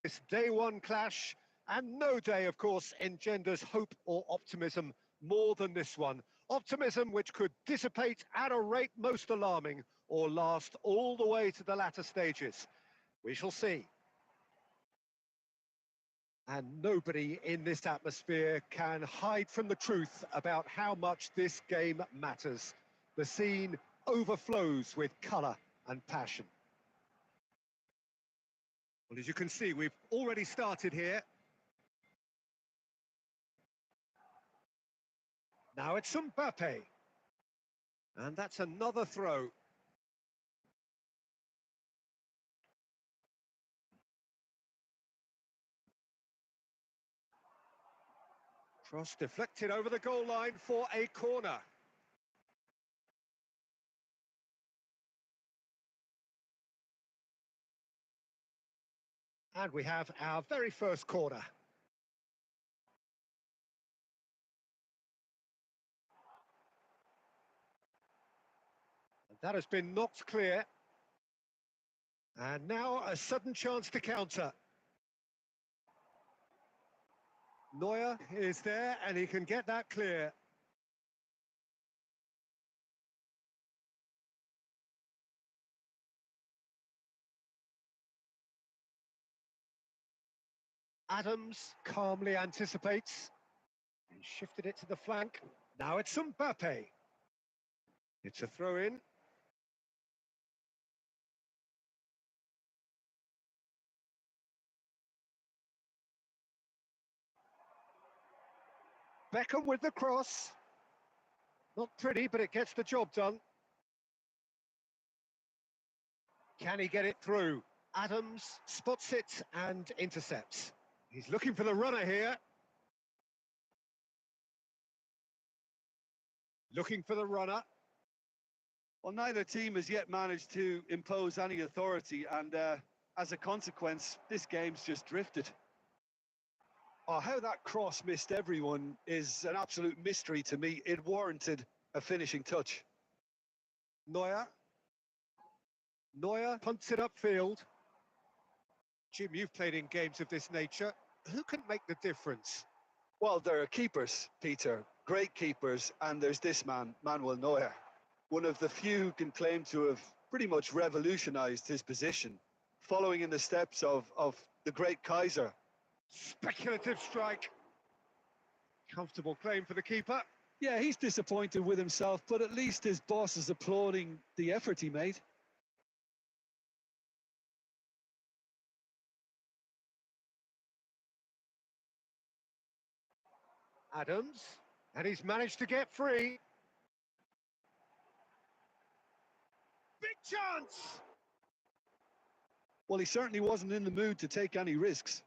This day one clash, and no day, of course, engenders hope or optimism more than this one. Optimism which could dissipate at a rate most alarming or last all the way to the latter stages. We shall see. And nobody in this atmosphere can hide from the truth about how much this game matters. The scene overflows with colour and passion. Well, as you can see, we've already started here. Now it's Mbappe. And that's another throw. Cross deflected over the goal line for a corner. And we have our very first corner. And that has been knocked clear. And now a sudden chance to counter. Neuer is there and he can get that clear. Adams calmly anticipates and shifted it to the flank. Now it's Mbappe. It's a throw-in. Beckham with the cross. Not pretty, but it gets the job done. Can he get it through? Adams spots it and intercepts. He's looking for the runner here. Looking for the runner. Well, neither team has yet managed to impose any authority, and as a consequence, this game's just drifted. Oh, how that cross missed everyone is an absolute mystery to me. It warranted a finishing touch. Neuer punts it upfield. Jim, you've played in games of this nature. Who can make the difference? Well, there are keepers, Peter, great keepers, and there's this man, Manuel Neuer. One of the few who can claim to have pretty much revolutionized his position, following in the steps of the great Kaiser. Speculative strike. Comfortable claim for the keeper. Yeah, he's disappointed with himself, but at least his boss is applauding the effort he made. Adams, and he's managed to get free. Big chance! Well, he certainly wasn't in the mood to take any risks.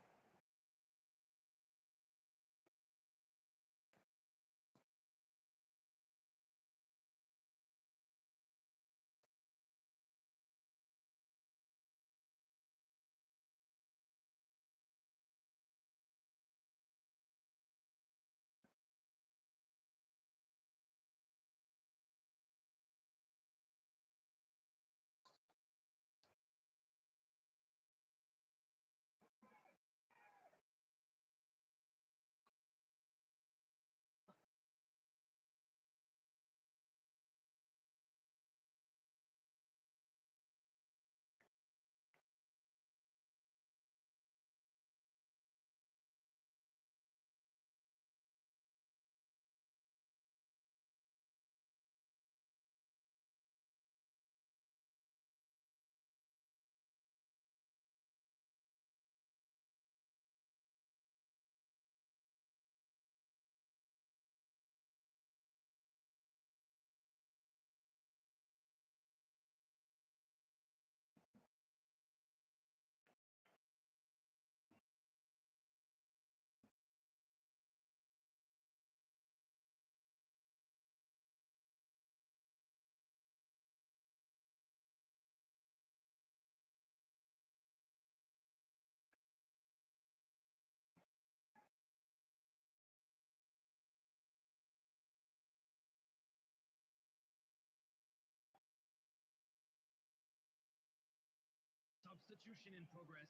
Substitution in progress.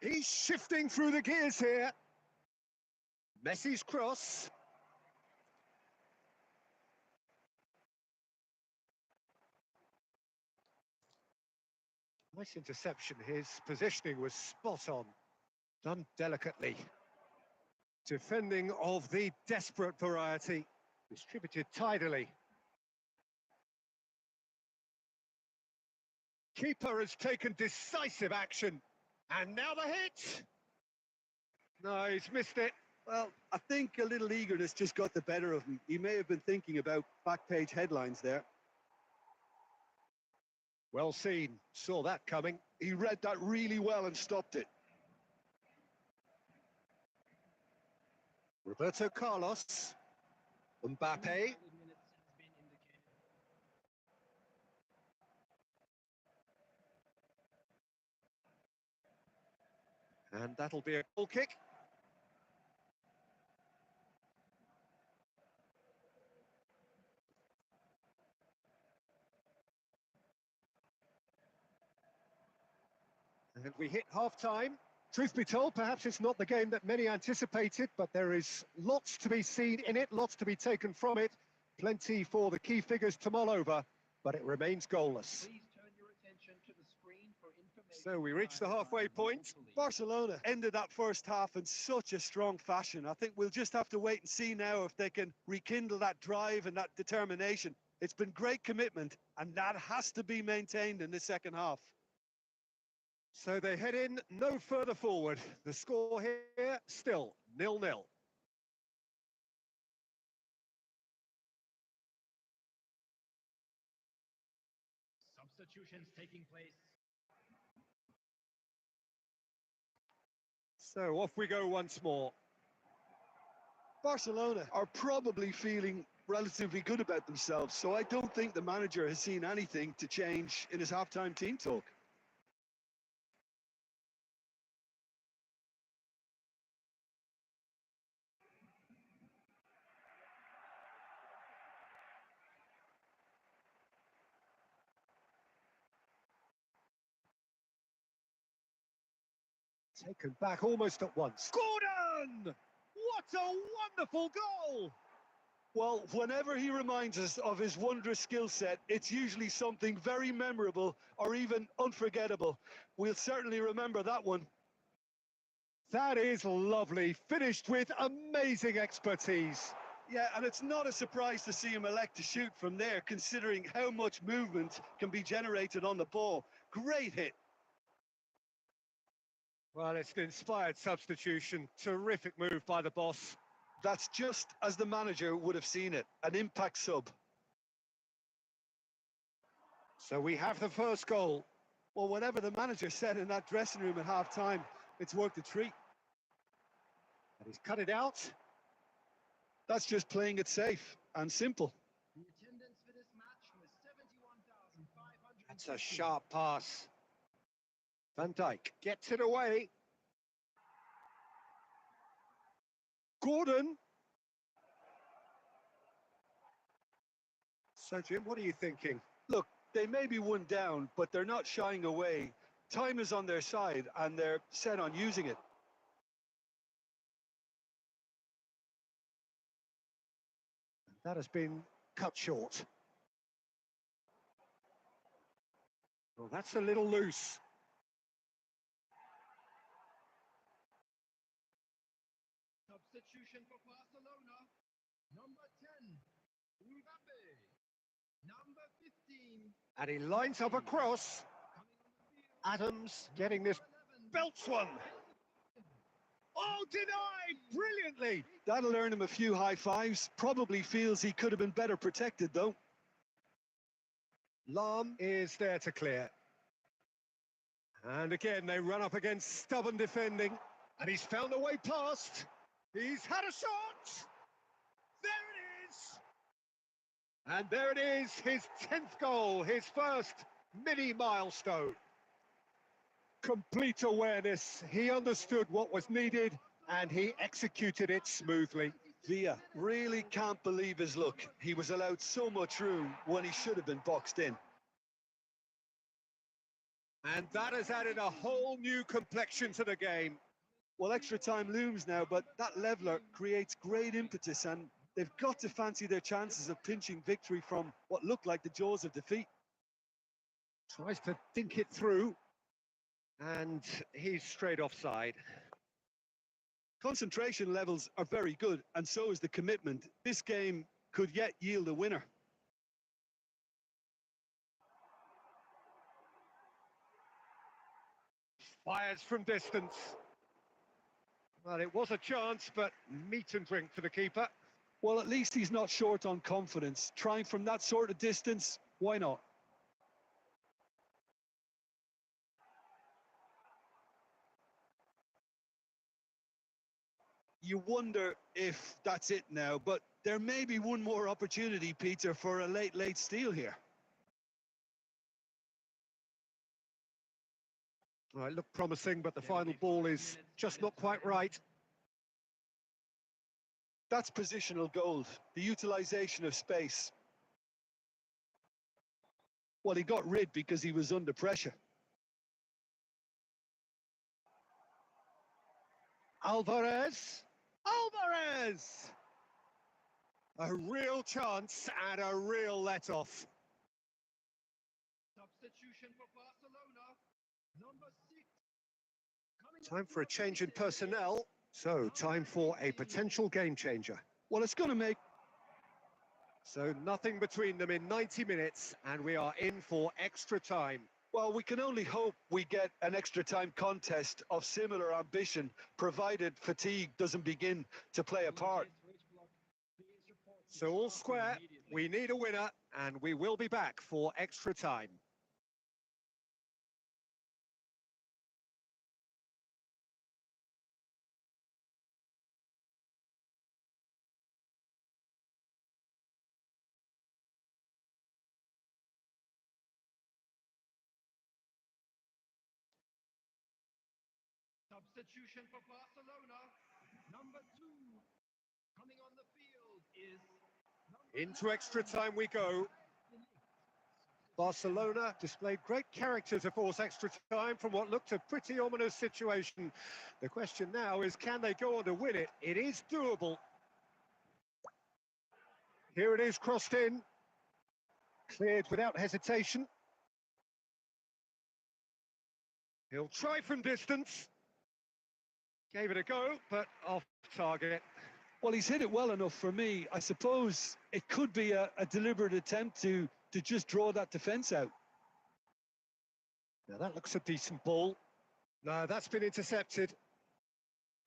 He's shifting through the gears here. Messi's cross. Nice interception. His positioning was spot on. Done delicately. Defending of the desperate variety. Distributed tidily. Keeper has taken decisive action. And now the hit. No, he's missed it. Well, I think a little eagerness just got the better of him. He may have been thinking about back-page headlines there. Well seen. Saw that coming. He read that really well and stopped it. Roberto Carlos. Mbappe. And that'll be a goal kick. And we hit half-time. Truth be told, perhaps it's not the game that many anticipated, but there is lots to be seen in it, lots to be taken from it. Plenty for the key figures to mull over, but it remains goalless. Please turn your attention to the screen for information. So we reach the halfway point. Barcelona ended that first half in such a strong fashion. I think we'll just have to wait and see now if they can rekindle that drive and that determination. It's been great commitment, and that has to be maintained in the second half. So they head in no further forward. The score here still 0-0. Substitutions taking place. So off we go once more. Barcelona are probably feeling relatively good about themselves, so I don't think the manager has seen anything to change in his half-time team talk. Taken back almost at once. Gordon! What a wonderful goal! Well, whenever he reminds us of his wondrous skill set, it's usually something very memorable or even unforgettable. We'll certainly remember that one. That is lovely, finished with amazing expertise. Yeah, and it's not a surprise to see him elect to shoot from there, considering how much movement can be generated on the ball. Great hit. Well, it's an inspired substitution. Terrific move by the boss. That's just as the manager would have seen it, an impact sub. So we have the first goal. Well, whatever the manager said in that dressing room at half-time, it's worked a treat. And he's cut it out. That's just playing it safe and simple. The attendance for this match was 71,500. That's a sharp pass. Van Dijk gets it away. Gordon. So, Jim, what are you thinking? Look, they may be one down, but they're not shying away. Time is on their side, and they're set on using it. That has been cut short. Well, that's a little loose. Substitution for Barcelona. Number 10, Mbappe. Number 15. And he lines up a cross. Adams getting this, belts one. Oh, denied brilliantly. That'll earn him a few high fives. Probably feels he could have been better protected, though. Lam is there to clear. And again, they run up against stubborn defending. And he's found a way past. He's had a shot. There it is. And there it is, his 10th goal, his first mini milestone. Complete awareness. He understood what was needed and he executed it smoothly. Villa really can't believe his luck. He was allowed so much room when he should have been boxed in. And that has added a whole new complexion to the game. Well, extra time looms now, but that leveller creates great impetus, and they've got to fancy their chances of pinching victory from what looked like the jaws of defeat. Tries to think it through, and he's straight offside. Concentration levels are very good, and so is the commitment. This game could yet yield a winner. Fires from distance. Well, it was a chance, but meat and drink for the keeper. Well, at least he's not short on confidence. Trying from that sort of distance, why not? You wonder if that's it now, but there may be one more opportunity, Peter, for a late steal here. Well, it looked promising, but the final ball is just not quite right. That's positional gold, the utilisation of space. Well, he got rid because he was under pressure. Alvarez! Alvarez! A real chance and a real let-off. Substitution for Barcelona. Number 6. Time for a change in personnel. So, time for a potential game changer. Well, it's going to make... So, nothing between them in 90 minutes, and we are in for extra time. Well, we can only hope we get an extra time contest of similar ambition, provided fatigue doesn't begin to play a part. So, all square, we need a winner, and we will be back for extra time. Substitution for Barcelona. Number 2. Coming on the field is... Into extra time we go. Barcelona displayed great character to force extra time from what looked a pretty ominous situation. The question now is, can they go on to win it? It is doable. Here it is, crossed in. Cleared without hesitation. He'll try from distance. Gave it a go, but off target. Well, he's hit it well enough for me. I suppose it could be a deliberate attempt to just draw that defence out. Now that looks a decent ball. No, that's been intercepted.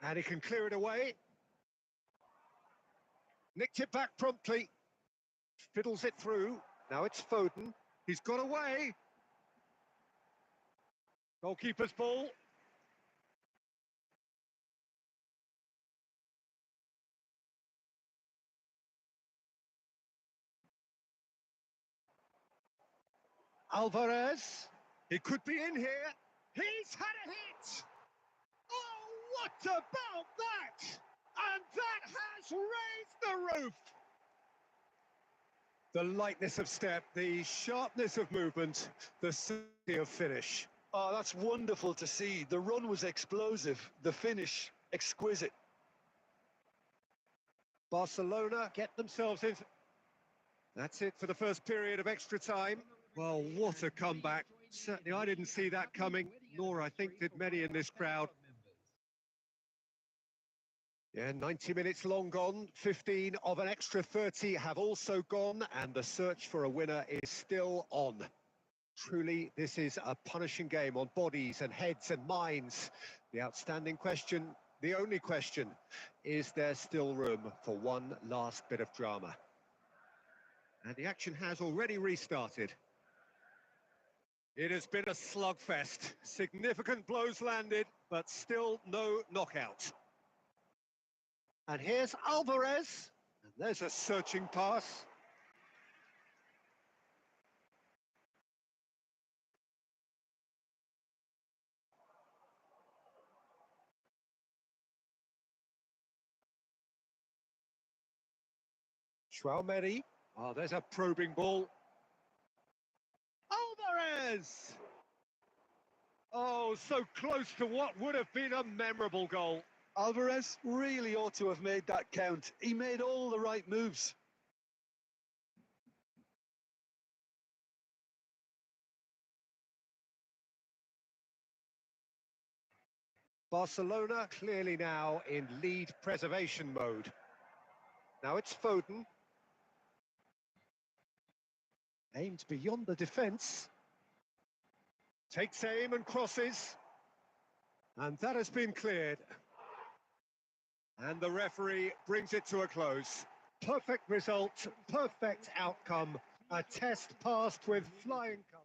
And he can clear it away. Nicked it back promptly. Fiddles it through. Now it's Foden. He's got away. Goalkeeper's ball. Alvarez. He could be in here. He's had a hit. Oh, what about that? And that has raised the roof. The lightness of step, the sharpness of movement, the certainty of finish. Oh, that's wonderful to see. The run was explosive, the finish exquisite. Barcelona get themselves in. That's it for the first period of extra time. Well, what a comeback. Certainly I didn't see that coming, nor I think did many in this crowd. Yeah, 90 minutes long gone, 15 of an extra 30 have also gone, and the search for a winner is still on. Truly, this is a punishing game on bodies and heads and minds. The outstanding question, the only question, is there still room for one last bit of drama? And the action has already restarted. It has been a slugfest. Significant blows landed, but still no knockout. And here's Alvarez. And there's a searching pass. Chouameni. Oh, there's a probing ball. Alvarez! Oh, so close to what would have been a memorable goal. Alvarez really ought to have made that count. He made all the right moves. Barcelona clearly now in lead preservation mode. Now it's Foden. Aimed beyond the defence. Takes aim and crosses. And that has been cleared. And the referee brings it to a close. Perfect result, perfect outcome. A test passed with flying colours.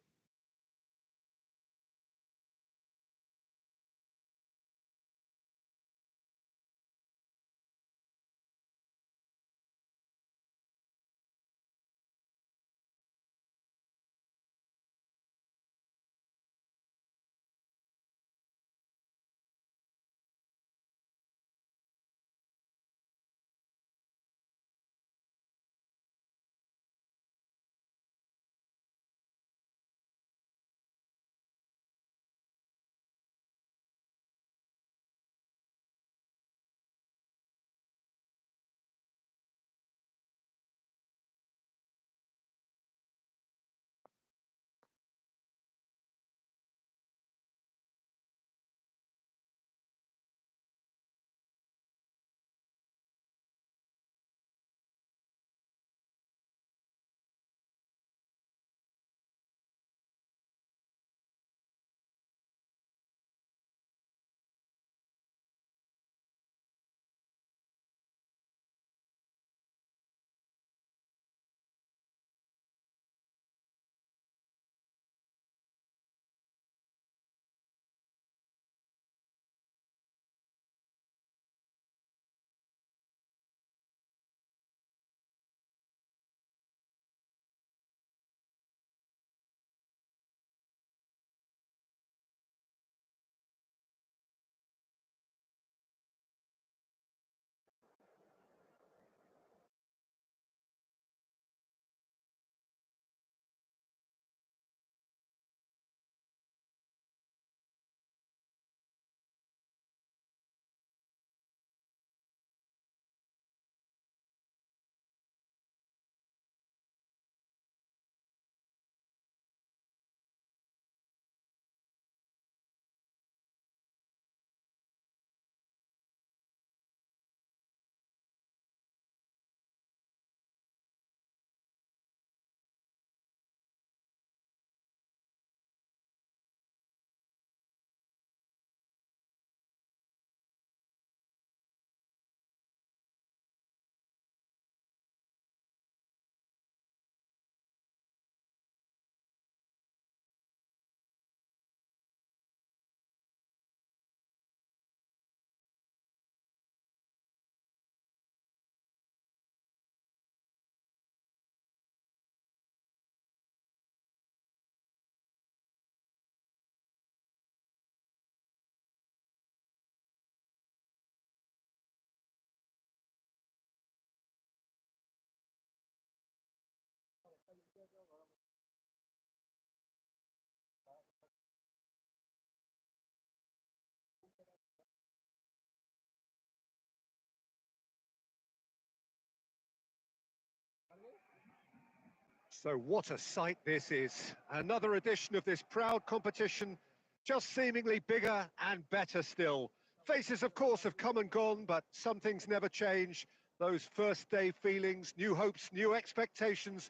So what a sight this is. Another edition of this proud competition, just seemingly bigger and better still. Faces, of course, have come and gone, but some things never change. Those first day feelings, new hopes, new expectations,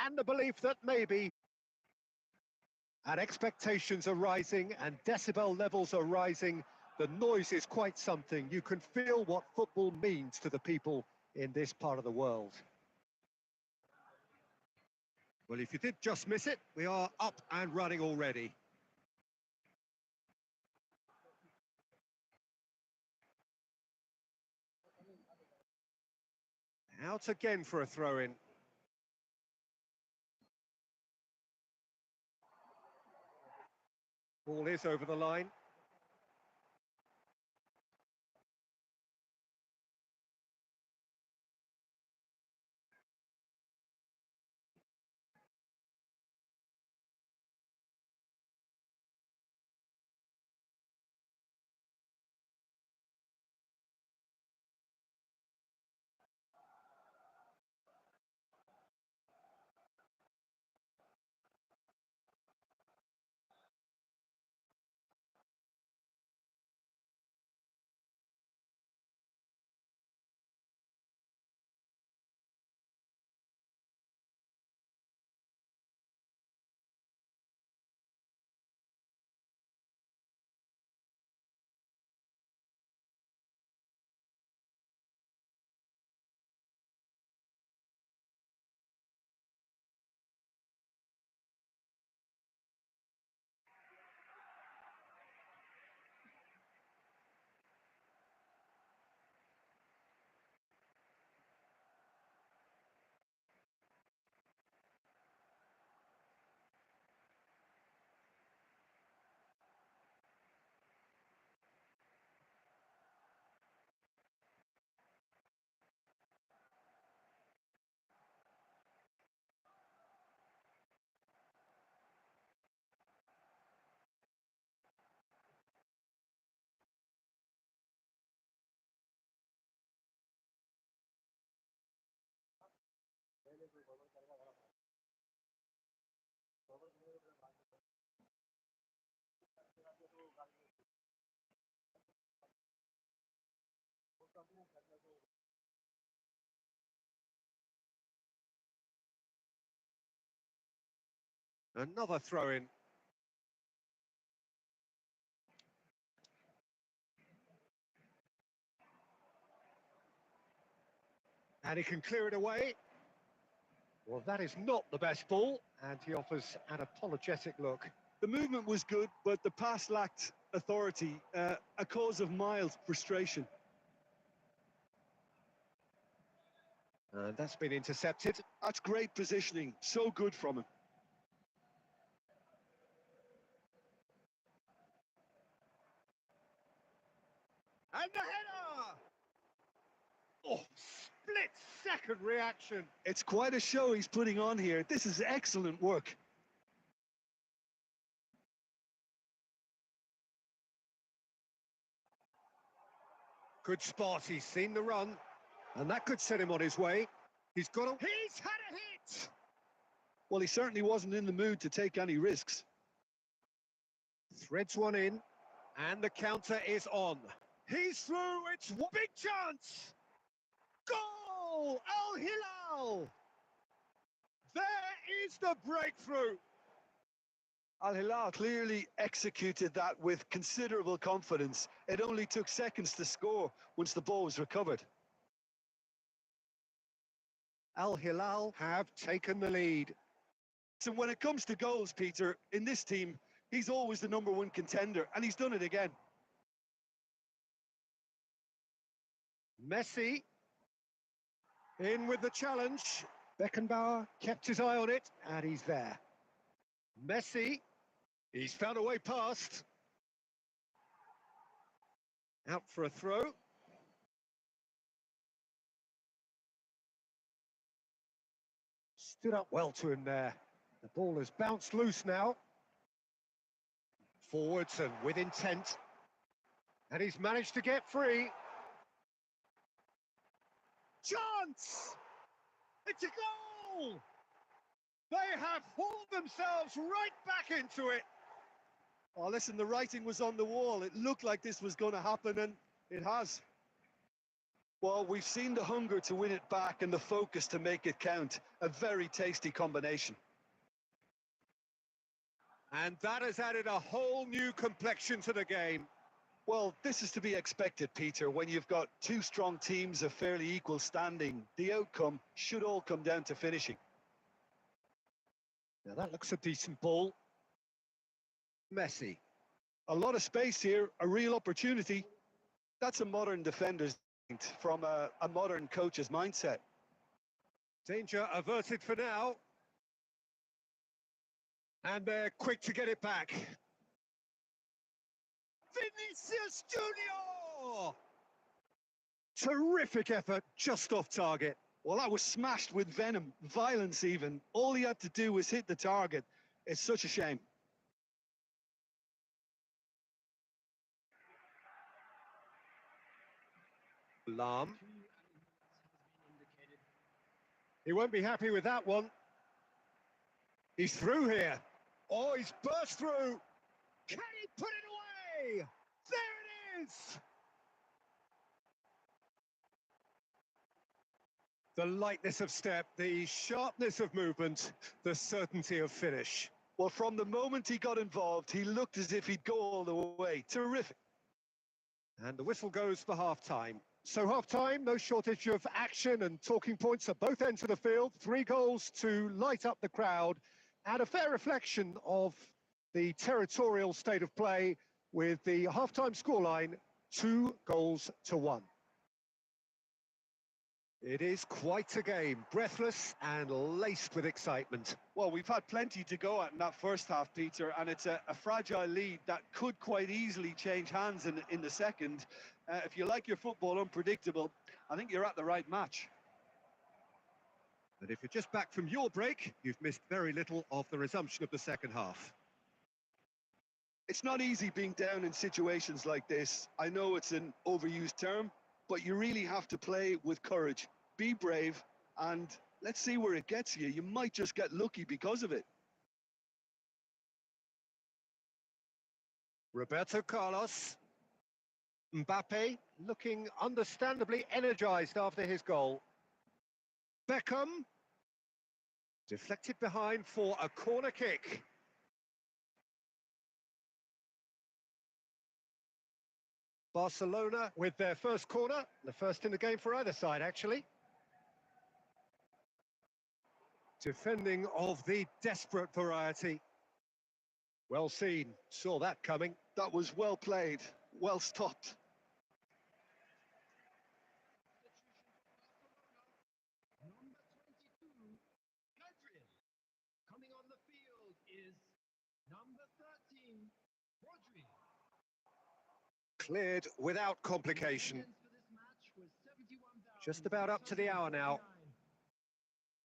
and the belief that maybe... And expectations are rising and decibel levels are rising. The noise is quite something. You can feel what football means to the people in this part of the world. Well, if you did just miss it, we are up and running already. Out again for a throw-in. Ball is over the line. Another throw-in. And he can clear it away. Well, that is not the best ball, and he offers an apologetic look. The movement was good, but the pass lacked authority, a cause of mild frustration. And that's been intercepted. That's great positioning, so good from him. And the header! Oh, split-second reaction. It's quite a show he's putting on here. This is excellent work. Good spot, he's seen the run, and that could set him on his way. He's had a hit! Well, he certainly wasn't in the mood to take any risks. Threads one in, and the counter is on. He's through, it's a big chance! Goal! Al Hilal! There is the breakthrough! Al Hilal clearly executed that with considerable confidence. It only took seconds to score once the ball was recovered. Al Hilal have taken the lead. So when it comes to goals, Peter, in this team, he's always the #1 contender, and he's done it again. Messi in with the challenge. Beckenbauer kept his eye on it, and he's there. Messi, he's found a way past. Out for a throw. Stood up well to him there. The ball has bounced loose now. Forwards and with intent. And he's managed to get free. Chance! It's a goal! They have hauled themselves right back into it. Oh, listen, the writing was on the wall. It looked like this was going to happen, and it has. Well, we've seen the hunger to win it back and the focus to make it count. A very tasty combination. And that has added a whole new complexion to the game. Well, this is to be expected, Peter. When you've got two strong teams of fairly equal standing, the outcome should all come down to finishing. Now that looks a decent ball. Messi. A lot of space here, a real opportunity. That's a modern defender's from a modern coach's mindset. Danger averted for now. And they're quick to get it back. Vinicius Junior! Terrific effort, just off target. Well, that was smashed with venom, violence even. All he had to do was hit the target. It's such a shame. Lam. He won't be happy with that one. He's through here. Oh, he's burst through. Can he put it away? There it is! The lightness of step, the sharpness of movement, the certainty of finish. Well, from the moment he got involved, he looked as if he'd go all the way. Terrific. And the whistle goes for half-time. So half-time, no shortage of action and talking points at both ends of the field. 3 goals to light up the crowd, and a fair reflection of the territorial state of play with the half-time scoreline 2-1. It is quite a game, breathless and laced with excitement. Well, we've had plenty to go at in that first half, Peter, and it's a fragile lead that could quite easily change hands in the second. If you like your football unpredictable, I think you're at the right match. And if you're just back from your break, you've missed very little of the resumption of the second half. It's not easy being down in situations like this. I know it's an overused term, but you really have to play with courage, be brave, and Let's see where it gets you. You might just get lucky because of it. Roberto Carlos. Mbappe looking understandably energised after his goal. Beckham. Deflected behind for a corner kick. Barcelona with their first corner, the first in the game for either side, actually. Defending of the desperate variety. Well seen, saw that coming. That was well played, well stopped. Number 22, Adrian. Coming on the field is number 13, Rodri. Cleared without complication. Just about up to the hour now.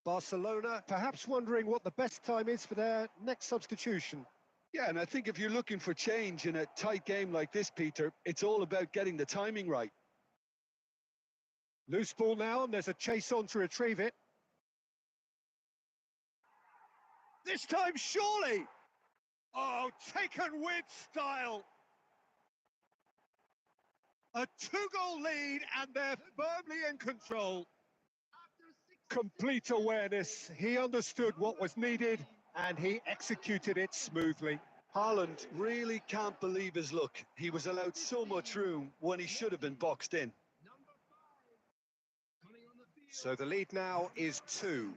Barcelona perhaps wondering what the best time is for their next substitution. Yeah, and I think if you're looking for change in a tight game like this, Peter, it's all about getting the timing right. Loose ball now, and there's a chase on to retrieve it. This time, surely! Oh, taken with style! A two-goal lead, and they're firmly in control. Complete awareness. He understood what was needed, and he executed it smoothly. Haaland really can't believe his luck. He was allowed so much room when he should have been boxed in. So the lead now is 2.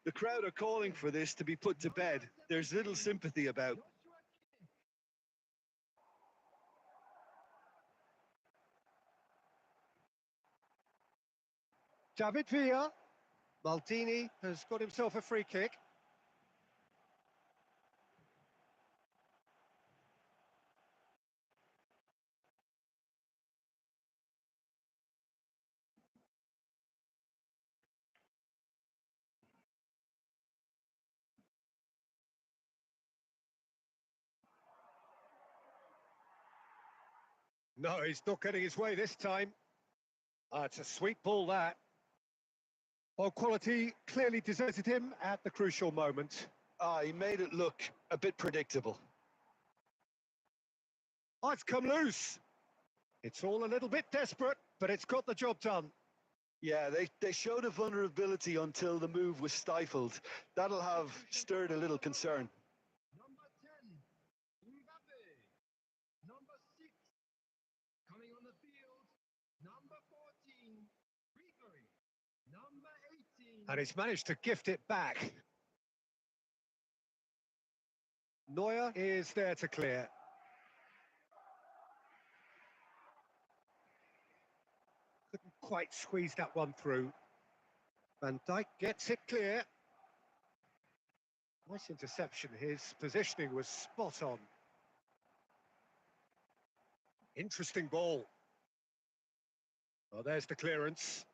The crowd are calling for this to be put to bed. There's little sympathy about. David Villa. Maldini has got himself a free kick. No, he's not getting his way this time. It's a sweet ball, that. Well, quality clearly deserted him at the crucial moment. He made it look a bit predictable. Oh, it's come loose. It's all a little bit desperate, but it's got the job done. Yeah, they showed a vulnerability until the move was stifled. That'll have stirred a little concern. Number 10, Mbappe. Number 6, coming on the field, number 14, Ribery. Number 18. And he's managed to gift it back. Neuer is there to clear. Couldn't quite squeeze that one through. Van Dijk gets it clear. Nice interception. His positioning was spot on. Interesting ball. Oh, there's the clearance.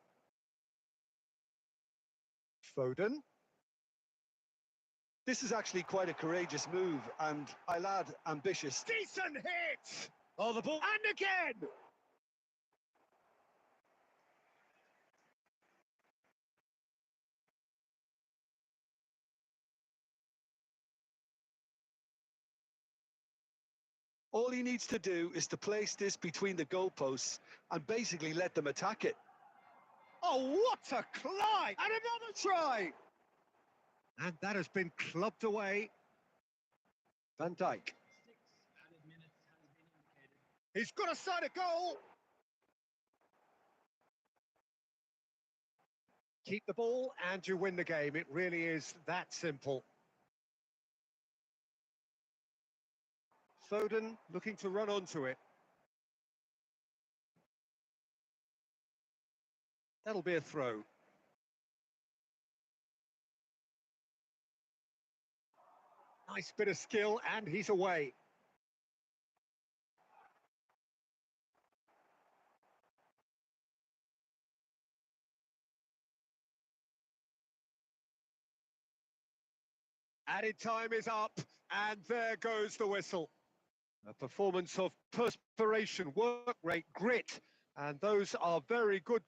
Foden. This is actually quite a courageous move, and I'll add ambitious. Decent hit! Oh, the ball, and again! All he needs to do is to place this between the goalposts and basically let them attack it. Oh, what a climb! And another try! And that has been clubbed away. Van Dijk. 6 added minutes has been indicated. He's got a side of goal! Keep the ball and you win the game. It really is that simple. Foden looking to run onto it. That'll be a throw. Nice bit of skill, and he's away. Added time is up, and there goes the whistle. A performance of perspiration, work rate, grit, and those are very good.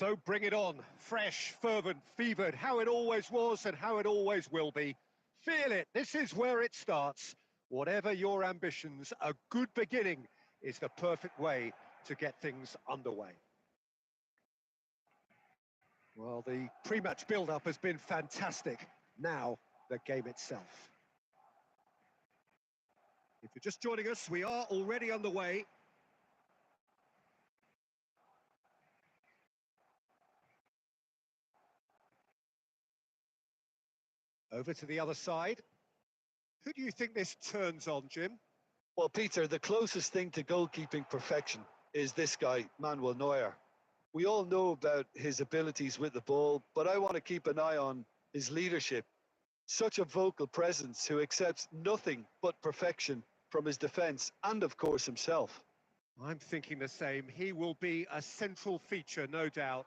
So bring it on, fresh, fervent, fevered, how it always was and how it always will be. Feel it, this is where it starts. Whatever your ambitions, a good beginning is the perfect way to get things underway. Well, the pre-match build-up has been fantastic. Now, the game itself. If you're just joining us, we are already underway. Over to the other side. Who do you think this turns on, Jim? Well, Peter, the closest thing to goalkeeping perfection is this guy, Manuel Neuer. We all know about his abilities with the ball, but I want to keep an eye on his leadership. Such a vocal presence who accepts nothing but perfection from his defence and, of course, himself. I'm thinking the same. He will be a central feature, no doubt.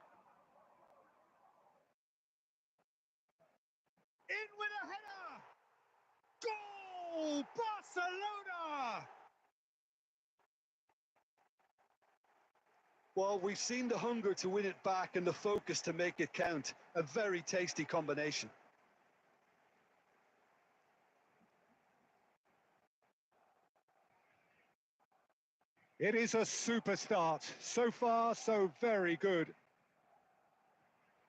In with a header! Goal! Barcelona! Well, we've seen the hunger to win it back and the focus to make it count. A very tasty combination. It is a super start. So far, so very good.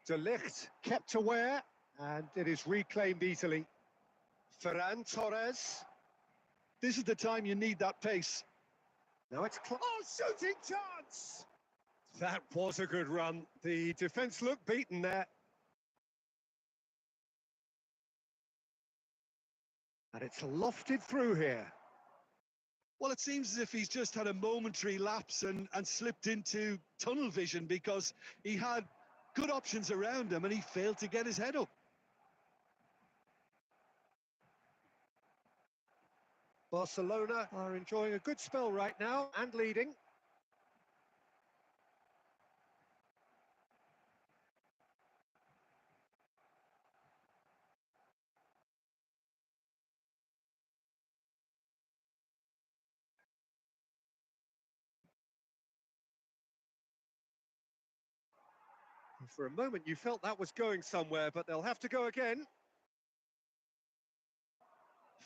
De Ligt kept aware, and it is reclaimed easily. Ferran Torres. This is the time you need that pace. Now it's... Oh, shooting chance! That was a good run. The defence looked beaten there. And it's lofted through here. Well, it seems as if he's just had a momentary lapse and slipped into tunnel vision because he had good options around him and he failed to get his head up. Barcelona are enjoying a good spell right now and leading. For a moment you felt that was going somewhere, but they'll have to go again.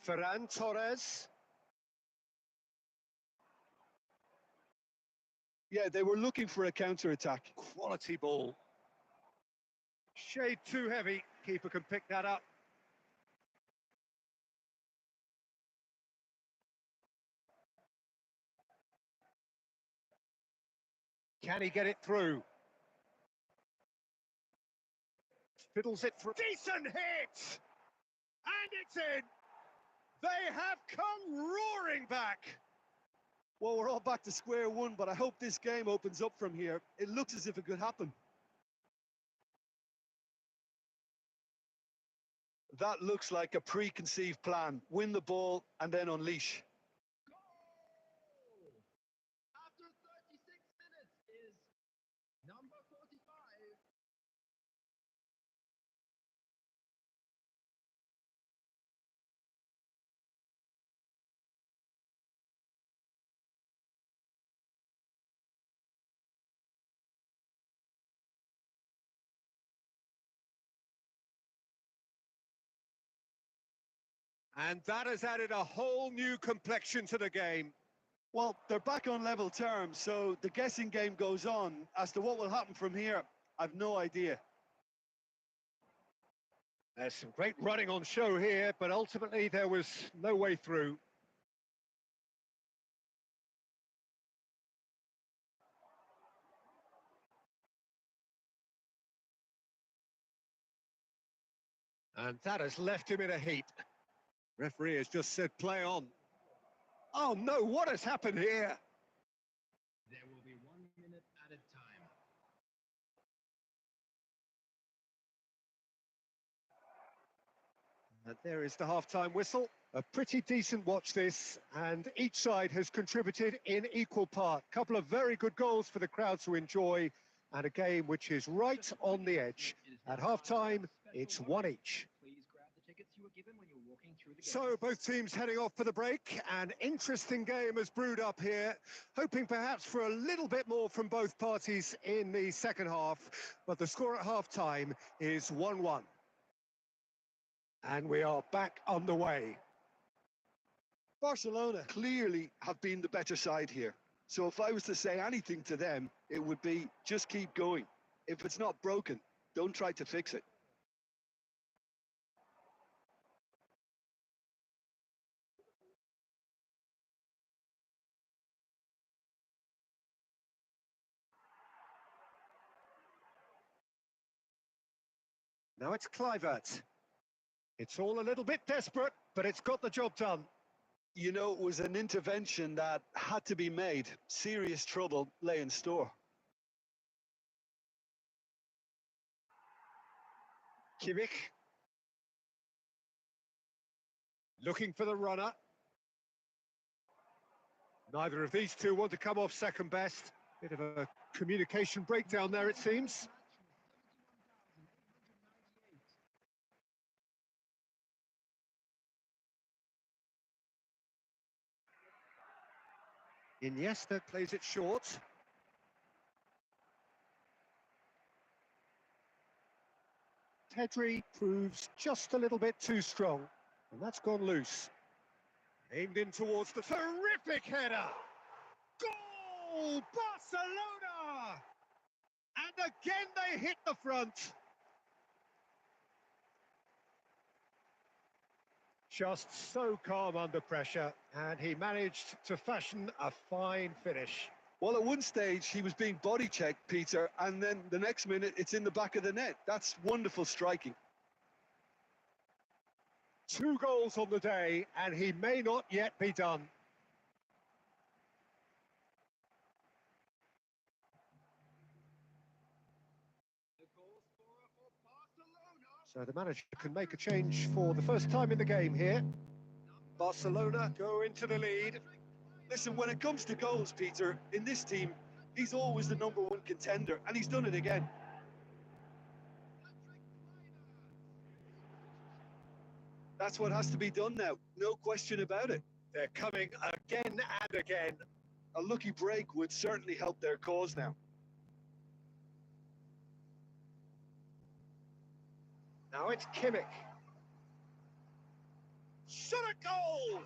Ferran Torres. Yeah, they were looking for a counter-attack. Quality ball. Shade too heavy. Keeper can pick that up. Can he get it through? Fiddles it through. Decent hit! And it's in! They have come roaring back! Well, we're all back to square one, but I hope this game opens up from here. It looks as if it could happen. That looks like a preconceived plan. Win the ball and then unleash. Goal! After 36 minutes is number 45. And that has added a whole new complexion to the game. Well, they're back on level terms, so the guessing game goes on. As to what will happen from here, I've no idea. There's some great running on show here, but ultimately there was no way through. And that has left him in a heap. Referee has just said play on. Oh no, what has happened here? There will be 1 minute at a time. And there is the half-time whistle. A pretty decent watch this, and each side has contributed in equal part. Couple of very good goals for the crowd to enjoy, and a game which is right on the edge. At half-time, it's one each. Please grab the tickets you were given when you were walking through the So both teams heading off for the break. An interesting game has brewed up here, hoping perhaps for a little bit more from both parties in the second half, but the score at half-time is 1-1. And we are back underway. Barcelona clearly have been the better side here. So if I was to say anything to them, it would be just keep going. If it's not broken, don't try to fix it. Now it's Kluivert. It's all a little bit desperate, but it's got the job done. You know, it was an intervention that had to be made. Serious trouble lay in store. Kimmich. Looking for the runner. Neither of these two want to come off second best. Bit of a communication breakdown there, it seems. Iniesta plays it short. Pedri proves just a little bit too strong, and that's gone loose. Aimed in towards the terrific header. goal, Barcelona! And again they hit the front. Just so calm under pressure, and he managed to fashion a fine finish. Well, at one stage, he was being body checked, Peter, and then the next minute, it's in the back of the net. That's wonderful striking. 2 goals on the day, and he may not yet be done. The goal scorer for Barcelona. So the manager can make a change for the first time in the game here. Barcelona go into the lead. Listen, when it comes to goals, Peter, in this team, he's always the #1 contender, and he's done it again. That's what has to be done now, no question about it. They're coming again and again. A lucky break would certainly help their cause now. Now it's Kimmich. Shot a goal!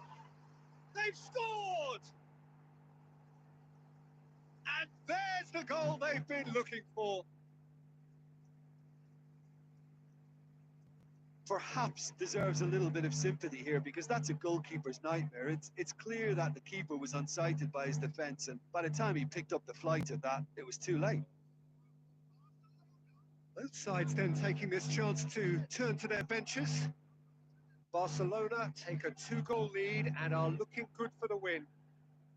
They've scored! And there's the goal they've been looking for. Perhaps deserves a little bit of sympathy here, because that's a goalkeeper's nightmare. It's clear that the keeper was unsighted by his defence, and by the time he picked up the flight of that, it was too late. Both sides then taking this chance to turn to their benches. Barcelona take a 2-goal lead and are looking good for the win.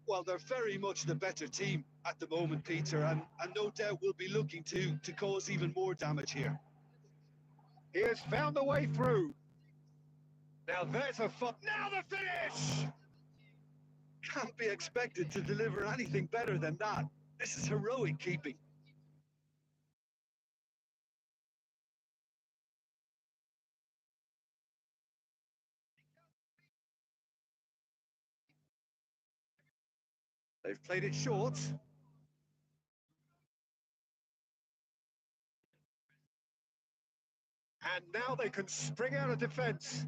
Well, they're very much the better team at the moment, Peter, and no doubt will be looking to cause even more damage here. He has found the way through. Now there's a now the finish! Can't be expected to deliver anything better than that. This is heroic keeping. They've played it short. And now they can spring out of defence.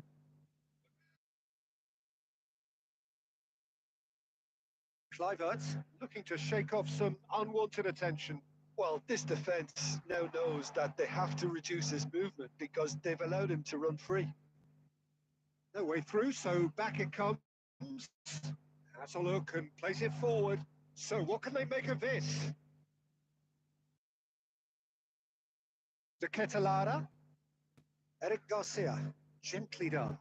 Kluivert looking to shake off some unwanted attention. Well, this defence now knows that they have to reduce his movement because they've allowed him to run free. No way through, so back it comes. Has a look and plays it forward. So what can they make of this? De Ketelada. Eric Garcia, gently done.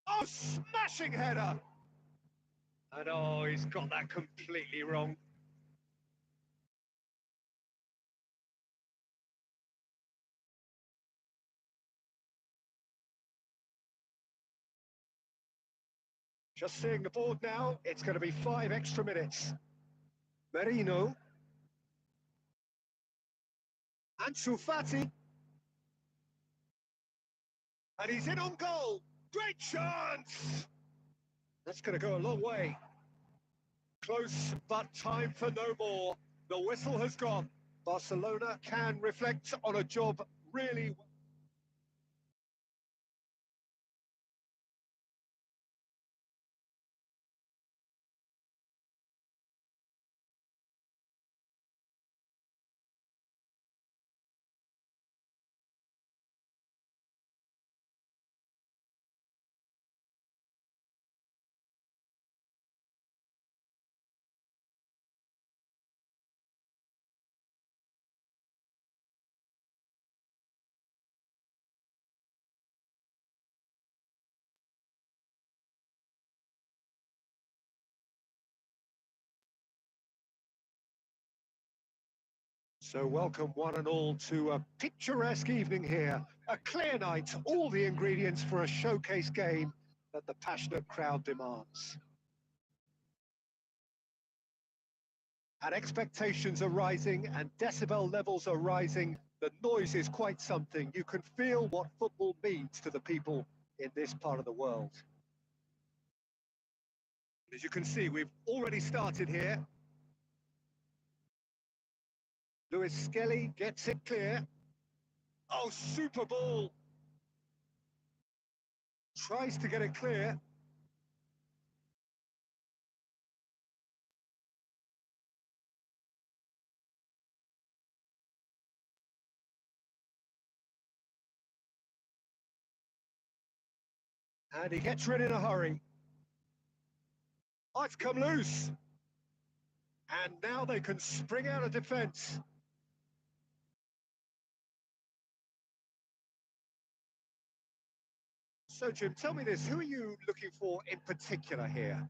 Oh, smashing header! And oh, he's got that completely wrong. Just seeing the board now, it's going to be 5 extra minutes. Merino. Ansu Fati. And he's in on goal. Great chance! That's going to go a long way. Close, but time for no more. The whistle has gone. Barcelona can reflect on a job really well. So welcome one and all to a picturesque evening here. A clear night, all the ingredients for a showcase game that the passionate crowd demands. And expectations are rising and decibel levels are rising. The noise is quite something. You can feel what football means to the people in this part of the world. As you can see, we've already started here. Lewis Skelly gets it clear. Oh, super ball. Tries to get it clear. And he gets rid in a hurry. Oh, it's come loose. And now they can spring out of defence. So, Jim, tell me this, who are you looking for in particular here?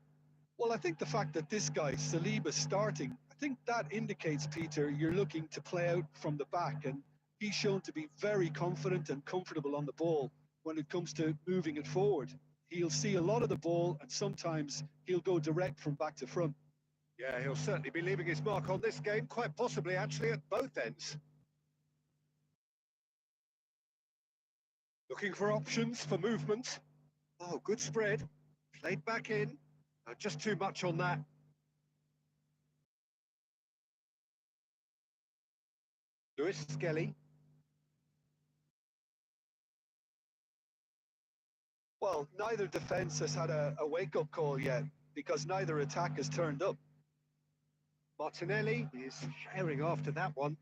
Well, I think the fact that this guy, Saliba's starting, I think that indicates, Peter, you're looking to play out from the back, and he's shown to be very confident and comfortable on the ball when it comes to moving it forward. He'll see a lot of the ball, and sometimes he'll go direct from back to front. Yeah, he'll certainly be leaving his mark on this game, quite possibly actually at both ends. Looking for options for movement. Oh, good spread. Played back in. Just too much on that. Lewis Skelly. Well, neither defence has had a wake-up call yet, because neither attack has turned up. Martinelli is sharing after that one.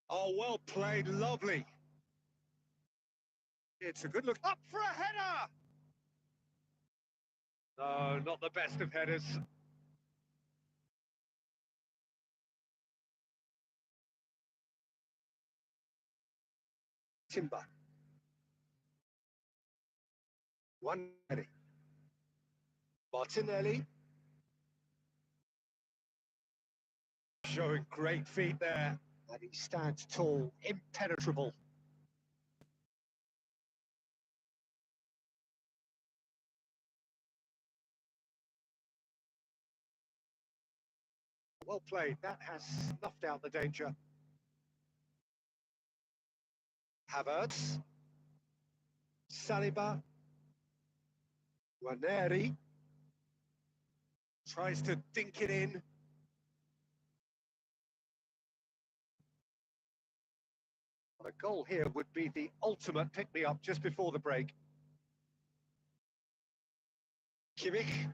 Oh, well played, lovely. It's a good look, up for a header! No, not the best of headers. Timber. One heading. Martinelli. Showing great feet there. And he stands tall, impenetrable. Well played, that has snuffed out the danger. Havertz. Saliba. Waneri. Tries to dink it in. A goal here would be the ultimate pick-me-up just before the break. Kimmich.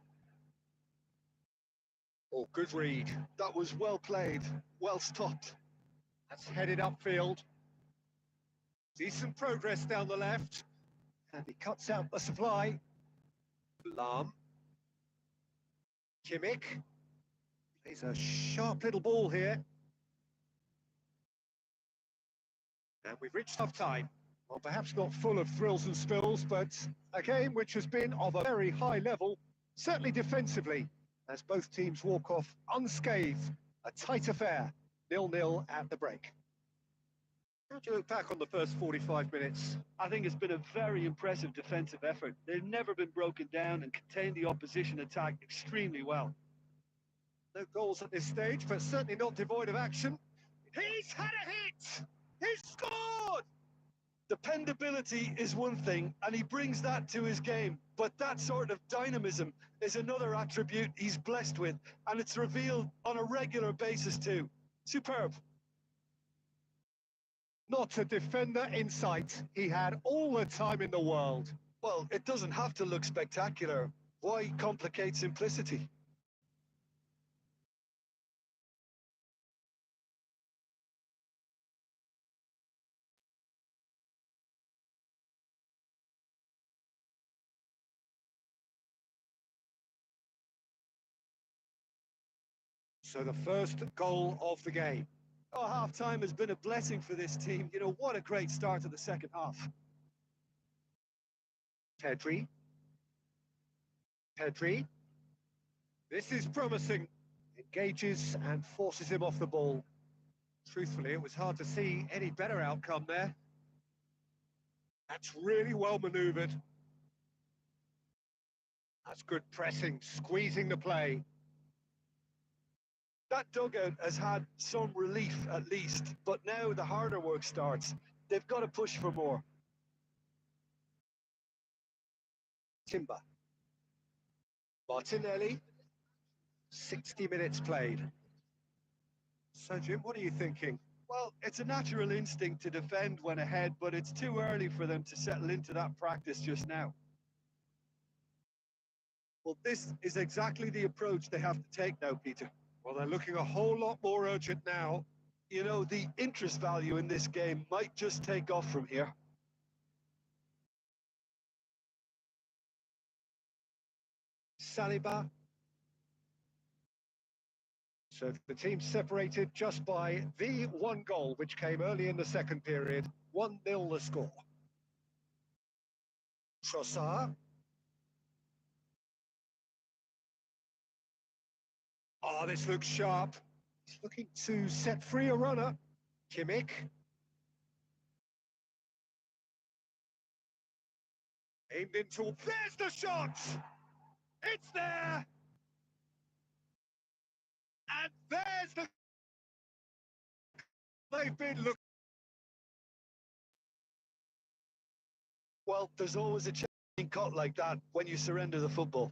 Oh, good read. That was well played, well stopped. That's headed upfield. Decent progress down the left. And he cuts out the supply. Lahm. Kimmich. Plays a sharp little ball here. And we've reached half-time. Well, perhaps not full of thrills and spills, but a game which has been of a very high level, certainly defensively, as both teams walk off unscathed. A tight affair, 0-0 at the break. How do you look back on the first 45 minutes? I think it's been a very impressive defensive effort. They've never been broken down and contained the opposition attack extremely well. No goals at this stage, but certainly not devoid of action. He's had a hit! He's scored! Dependability is one thing, and he brings that to his game. But that sort of dynamism is another attribute he's blessed with, and it's revealed on a regular basis too. Superb. Not a defender in sight. He had all the time in the world. Well, it doesn't have to look spectacular. Why complicate simplicity? So the first goal of the game. Oh, half-time has been a blessing for this team. You know, what a great start to the second half. Pedri. Pedri. This is promising. Engages and forces him off the ball. Truthfully, it was hard to see any better outcome there. That's really well manoeuvred. That's good pressing, squeezing the play. That dugout has had some relief at least, but now the harder work starts. They've got to push for more. Timber. Martinelli. 60 minutes played. So, Jim, what are you thinking? Well, it's a natural instinct to defend when ahead, but it's too early for them to settle into that practice just now. Well, this is exactly the approach they have to take now, Peter. Well, they're looking a whole lot more urgent now. You know, the interest value in this game might just take off from here. Saliba. So the team separated just by the one goal, which came early in the second period. 1-0 the score. Trossard. Oh, this looks sharp. He's looking to set free a runner. Kimmich. Aimed into... There's the shot! It's there! And there's the... They've been looking... Well, there's always a chance being caught like that when you surrender the football.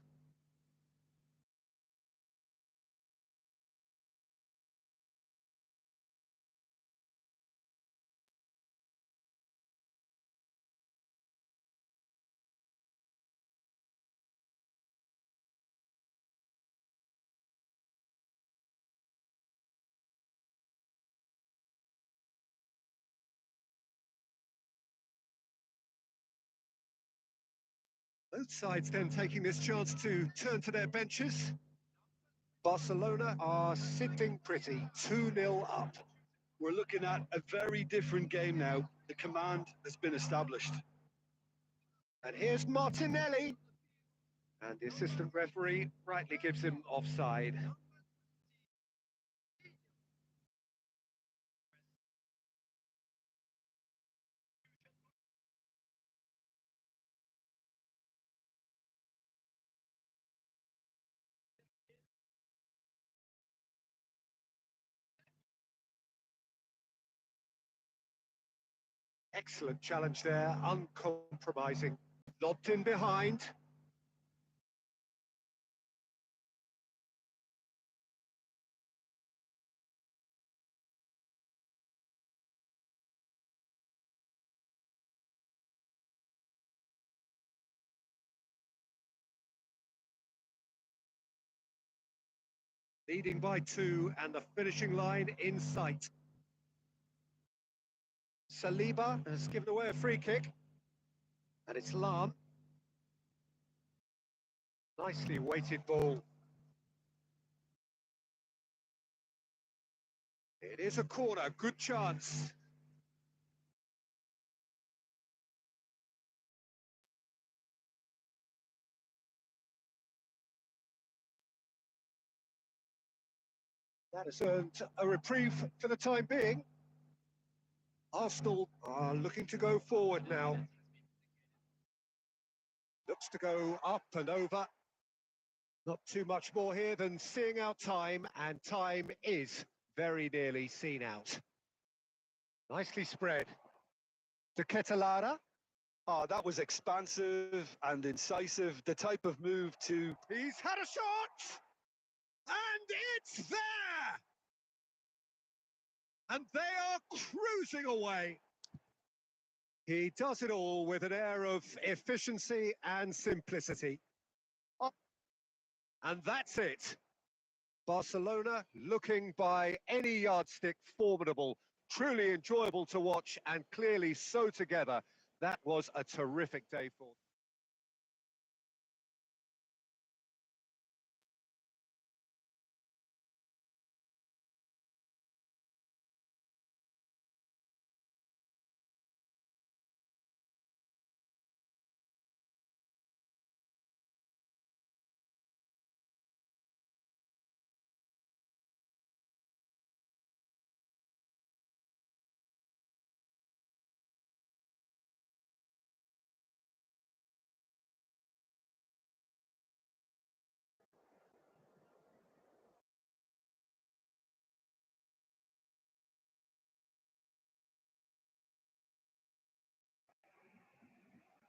Both sides then taking this chance to turn to their benches. Barcelona are sitting pretty, 2-0 up. We're looking at a very different game now. The command has been established. And here's Martinelli. And the assistant referee rightly gives him offside. Excellent challenge there, uncompromising. Lobbed in behind. Leading by 2 and the finishing line in sight. Saliba has given away a free kick. And it's Lam. Nicely weighted ball. It is a corner, good chance. That has earned a reprieve for the time being. Arsenal are looking to go forward now. Looks to go up and over. Not too much more here than seeing out time, and time is very nearly seen out. Nicely spread. De Ketelada. Oh, that was expansive and incisive. The type of move to... He's had a shot! And it's there! And they are cruising away. He does it all with an air of efficiency and simplicity. And that's it. Barcelona looking by any yardstick formidable, truly enjoyable to watch and clearly so together. That was a terrific day for them.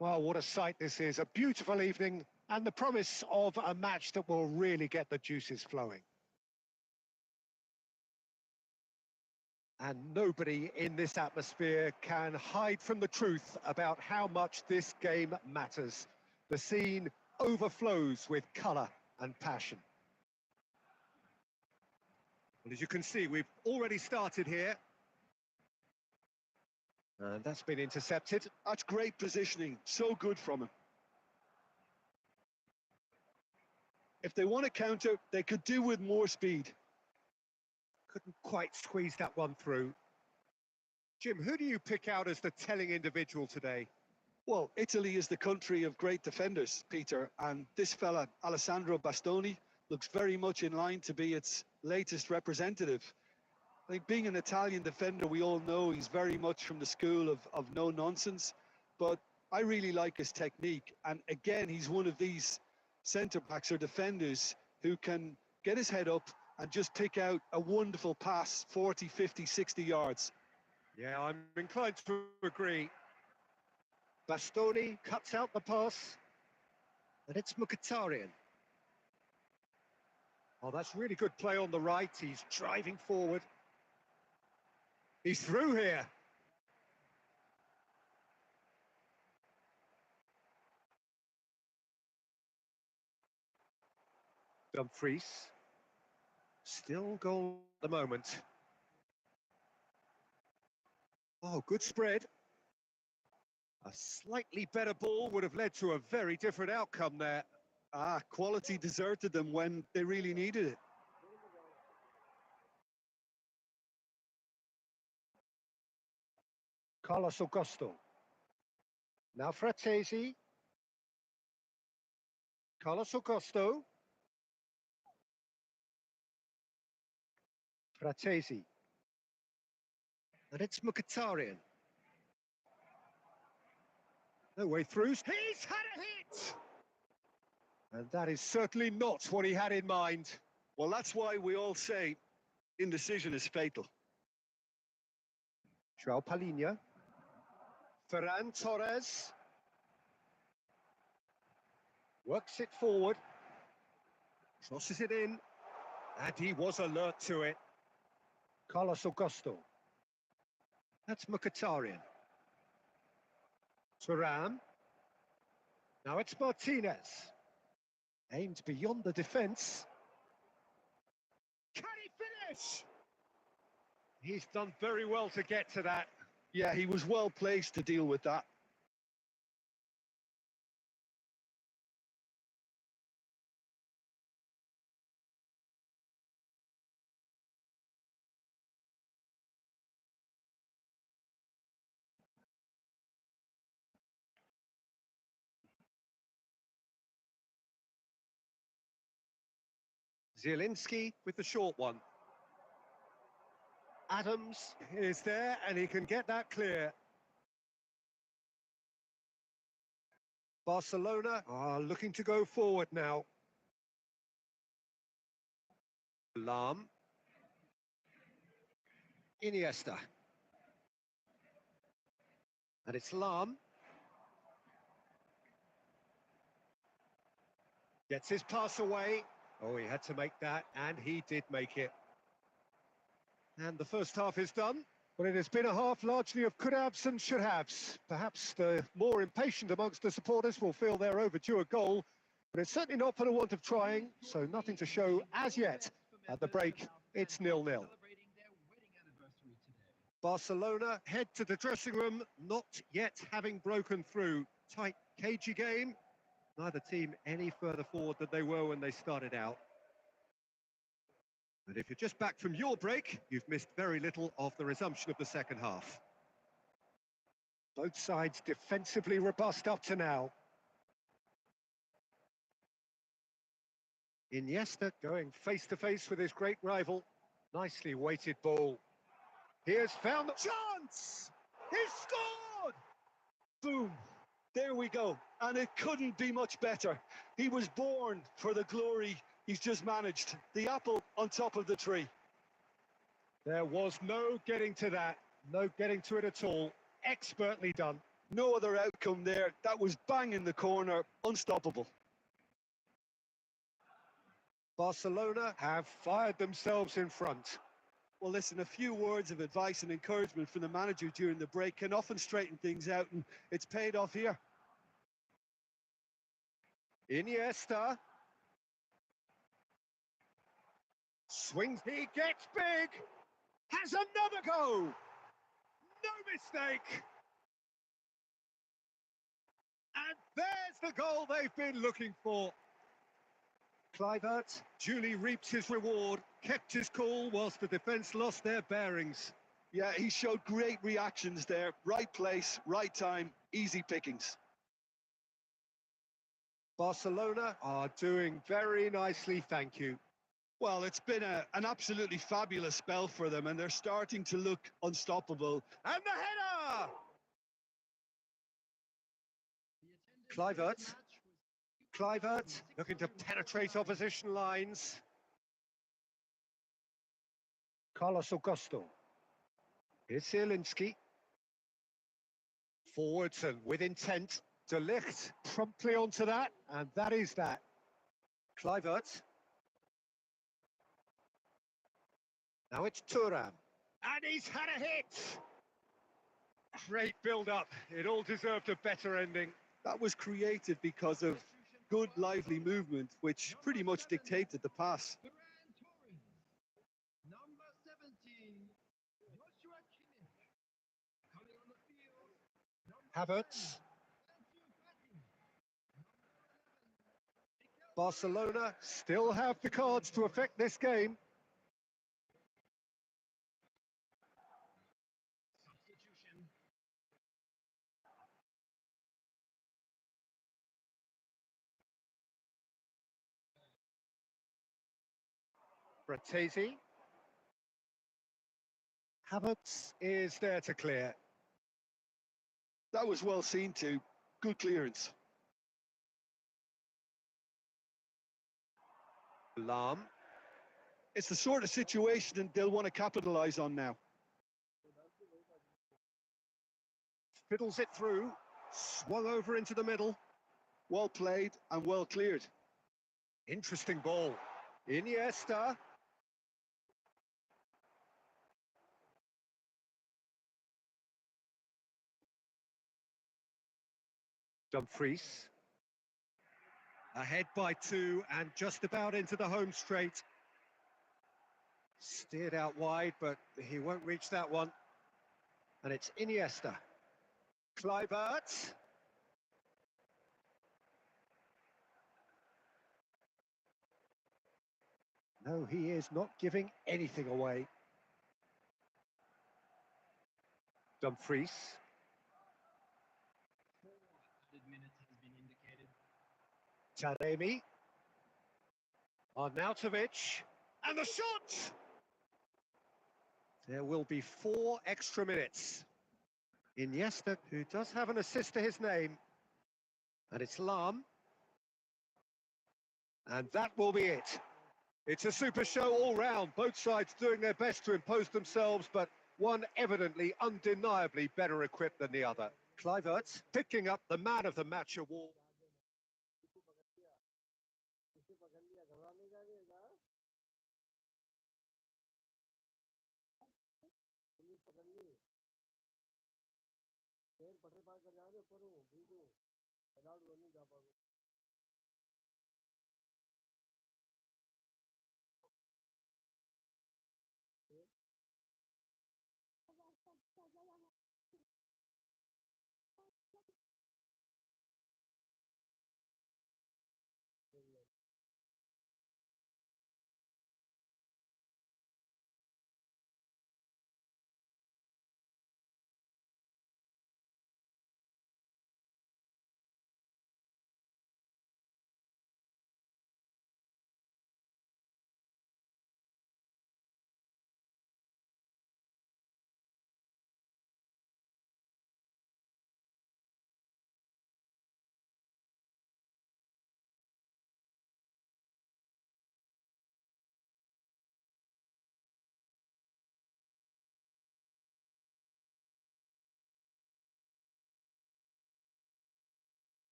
Well, what a sight this is. A beautiful evening and the promise of a match that will really get the juices flowing. And nobody in this atmosphere can hide from the truth about how much this game matters. The scene overflows with colour and passion. Well, as you can see, we've already started here. And that's been intercepted. That's great positioning, so good from him. If they want to counter, they could do with more speed. Couldn't quite squeeze that one through. Jim, who do you pick out as the telling individual today? Well, Italy is the country of great defenders, Peter, and this fella, Alessandro Bastoni, looks very much in line to be its latest representative. I think being an Italian defender, we all know he's very much from the school of no nonsense, but I really like his technique. And again, he's one of these centre-backs or defenders who can get his head up and just pick out a wonderful pass, 40, 50, 60 yards. Yeah, I'm inclined to agree. Bastoni cuts out the pass, and it's Mkhitaryan. Oh, that's really good play on the right. He's driving forward. He's through here. Dumfries. Still goal at the moment. Oh, good spread. A slightly better ball would have led to a very different outcome there. Quality deserted them when they really needed it. Carlos Augusto. Now Fratesi. Carlos Augusto. Fratesi. And it's Mkhitaryan. No way through. He's had a hit! And that is certainly not what he had in mind. Well, that's why we all say indecision is fatal. João Palhinha. Ferran Torres. Works it forward. Crosses it in. And he was alert to it. Carlos Augusto. That's Mkhitaryan. Thuram. Now it's Martinez. Aimed beyond the defence. Can he finish? He's done very well to get to that. Yeah, he was well placed to deal with that. Zielinski with the short one. Adams is there and he can get that clear. Barcelona are looking to go forward now. Lam. Iniesta. And it's Lam. Gets his pass away. Oh, he had to make that, and he did make it. And the first half is done. Well, it has been a half largely of could-haves and should-haves. Perhaps the more impatient amongst the supporters will feel they're overdue a goal, but it's certainly not for the want of trying, so nothing to show as yet. At the break, it's 0-0. Barcelona head to the dressing room, not yet having broken through. Tight, cagey game. Neither team any further forward than they were when they started out. And if you're just back from your break, you've missed very little of the resumption of the second half. Both sides defensively robust up to now. Iniesta going face-to-face with his great rival. Nicely weighted ball. He has found the chance! He scored! Boom! There we go. And it couldn't be much better. He was born for the glory he's just managed. The apple on top of the tree. There was no getting to that. No getting to it at all. Expertly done. No other outcome there. That was bang in the corner. Unstoppable. Barcelona have fired themselves in front. Well, listen, a few words of advice and encouragement from the manager during the break can often straighten things out, and it's paid off here. Iniesta. Swings, he gets big. Has another go. No mistake. And there's the goal they've been looking for. Kluivert duly reaped his reward, kept his cool whilst the defence lost their bearings. Yeah, he showed great reactions there. Right place, right time, easy pickings. Barcelona are doing very nicely, thank you. Well, it's been an absolutely fabulous spell for them, and they're starting to look unstoppable. And the header! Kluivert looking to penetrate opposition lines. Carlos Augusto. Here's Zielinski. Forwards and with intent. De Ligt promptly onto that, and that is that. Kluivert. Now it's Thuram. And he's had a hit! Great build-up. It all deserved a better ending. That was created because of good, lively movement, which pretty much dictated the pass. Number 17, Joshua Kimmich. Coming on the field, Havertz. Barcelona still have the cards to affect this game. substitution. Bratesi. Havertz is there to clear. That was well seen too. Good clearance. Lahm. It's the sort of situation they'll want to capitalise on now. Fiddles it through. Swung over into the middle. Well played and well cleared. Interesting ball. Iniesta. Dumfries. Ahead by 2 and just about into the home straight. Steered out wide, but he won't reach that one. And it's Iniesta. Kluivert. No, he is not giving anything away. Dumfries. Added minutes has been indicated. Taremi. Arnautovic. And the shot! There will be 4 extra minutes. Iniesta, who does have an assist to his name. And it's Lahm. And that will be it. It's a super show all round. Both sides doing their best to impose themselves, but one evidently, undeniably better equipped than the other. Kluivert picking up the Man of the Match award.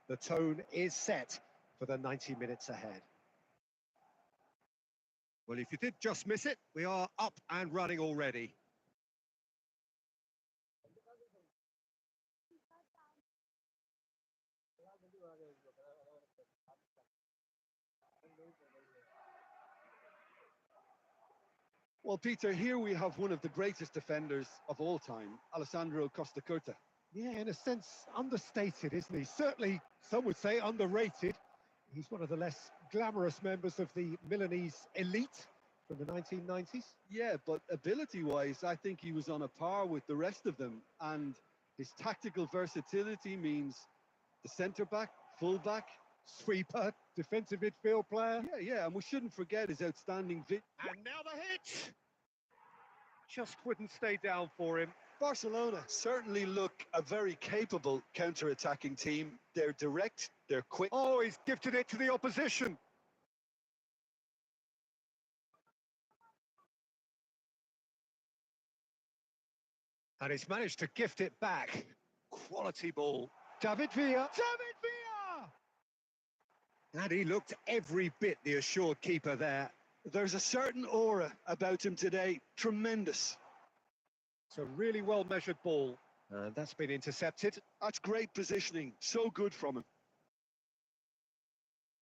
The tone is set for the 90 minutes ahead. Well, if you did just miss it, we are up and running already. Well, Peter, here we have one of the greatest defenders of all time, Alessandro Costa Curta. Yeah, in a sense, understated, isn't he? Certainly, some would say underrated. He's one of the less glamorous members of the Milanese elite from the 1990s. Yeah, but ability-wise, I think he was on a par with the rest of them. And his tactical versatility means the centre-back, full-back, Sweeper, defensive midfield player. Yeah, and we shouldn't forget his outstanding And now the hit! Just wouldn't stay down for him. Barcelona certainly look a very capable counter-attacking team. They're direct, they're quick. Oh, he's gifted it to the opposition. And he's managed to gift it back. Quality ball. David Villa. David Villa! And he looked every bit the assured keeper there. There's a certain aura about him today. Tremendous. It's a really well-measured ball. And that's been intercepted. That's great positioning. So good from him.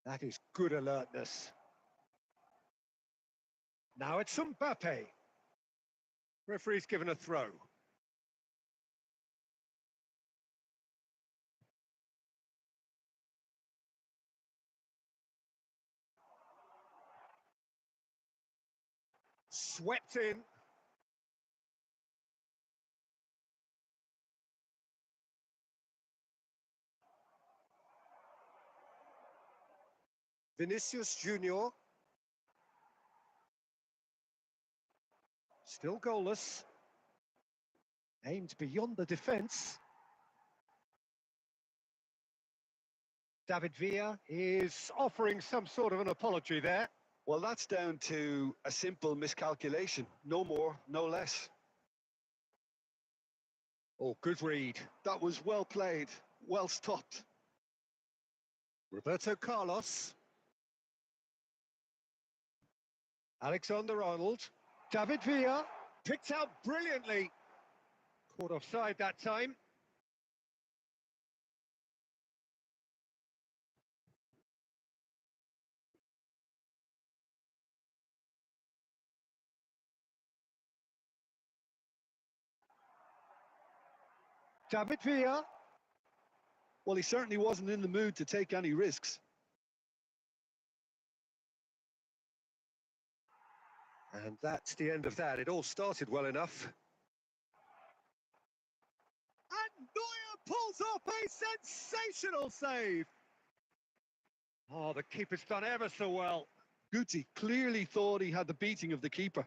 That is good alertness. Now it's Mbappe. Referee's given a throw. Swept in. Vinicius Junior. Still goalless. Aimed beyond the defence. David Villa is offering some sort of an apology there. Well, that's down to a simple miscalculation. No more, no less. Oh, good read. That was well played, well stopped. Roberto Carlos. Alexander-Arnold. David Villa. Picked out brilliantly. Caught offside that time. David Villa. Well, he certainly wasn't in the mood to take any risks. And that's the end of that. It all started well enough. And Neuer pulls off a sensational save. Oh, the keeper's done ever so well. Guti clearly thought he had the beating of the keeper.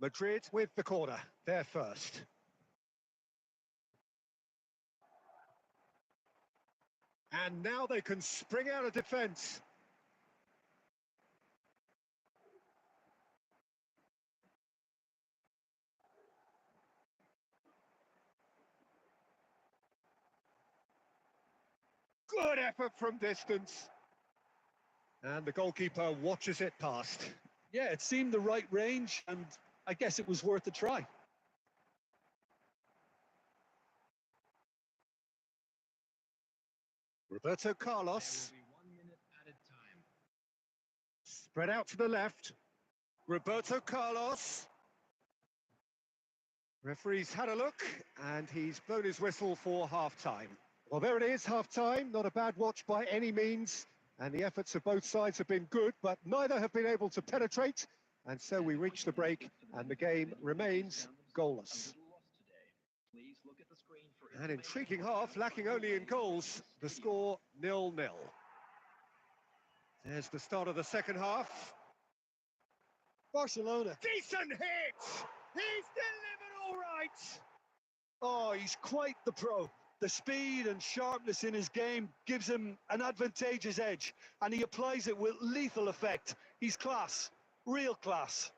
Madrid with the corner. They're first. And now they can spring out of defence. Good effort from distance. And the goalkeeper watches it past. Yeah, it seemed the right range, and I guess it was worth a try. Roberto Carlos. Spread out to the left. Roberto Carlos. Referee's had a look, and he's blown his whistle for half-time. Well, there it is, half-time. Not a bad watch by any means. And the efforts of both sides have been good, but neither have been able to penetrate. And so we reach the break, and the game remains goalless. An intriguing half, lacking only in goals. The score 0-0. There's the start of the second half. Barcelona. Decent hit! He's delivered all right! Oh, he's quite the pro. The speed and sharpness in his game gives him an advantageous edge, and he applies it with lethal effect. He's class, real class.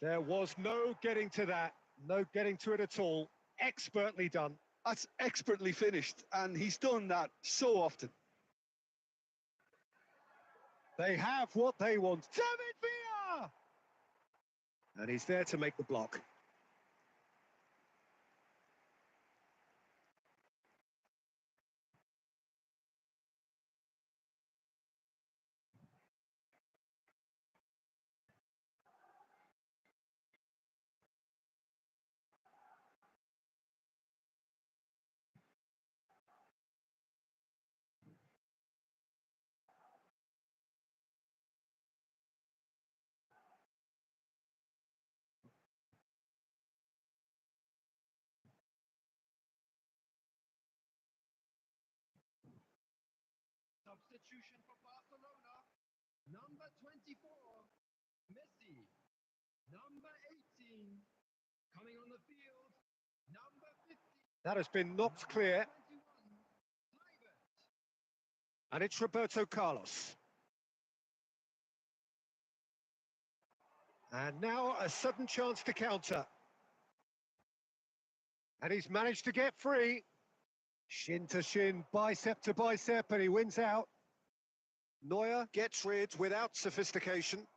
There was no getting to that. No getting to it at all. Expertly done. That's expertly finished, and he's done that so often. They have what they want. David Villa! And he's there to make the block. Substitution for Barcelona. Number 24, Messi. Number 18, coming on the field. Number 50. That has been knocked clear. 21, Kluivert. And it's Roberto Carlos. And now a sudden chance to counter. And he's managed to get free. Shin to shin, bicep to bicep, and he wins out. Neuer gets rid without sophistication.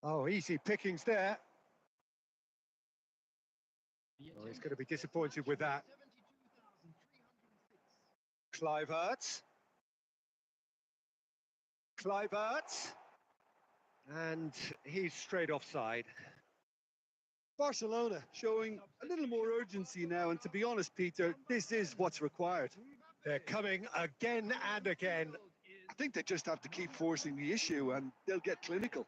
Oh, easy pickings there. Oh, he's going to be disappointed with that. 72,306. Kluivert. And he's straight offside. Barcelona showing a little more urgency now, and to be honest, Peter, this is what's required. They're coming again and again. I think they just have to keep forcing the issue, and they'll get clinical.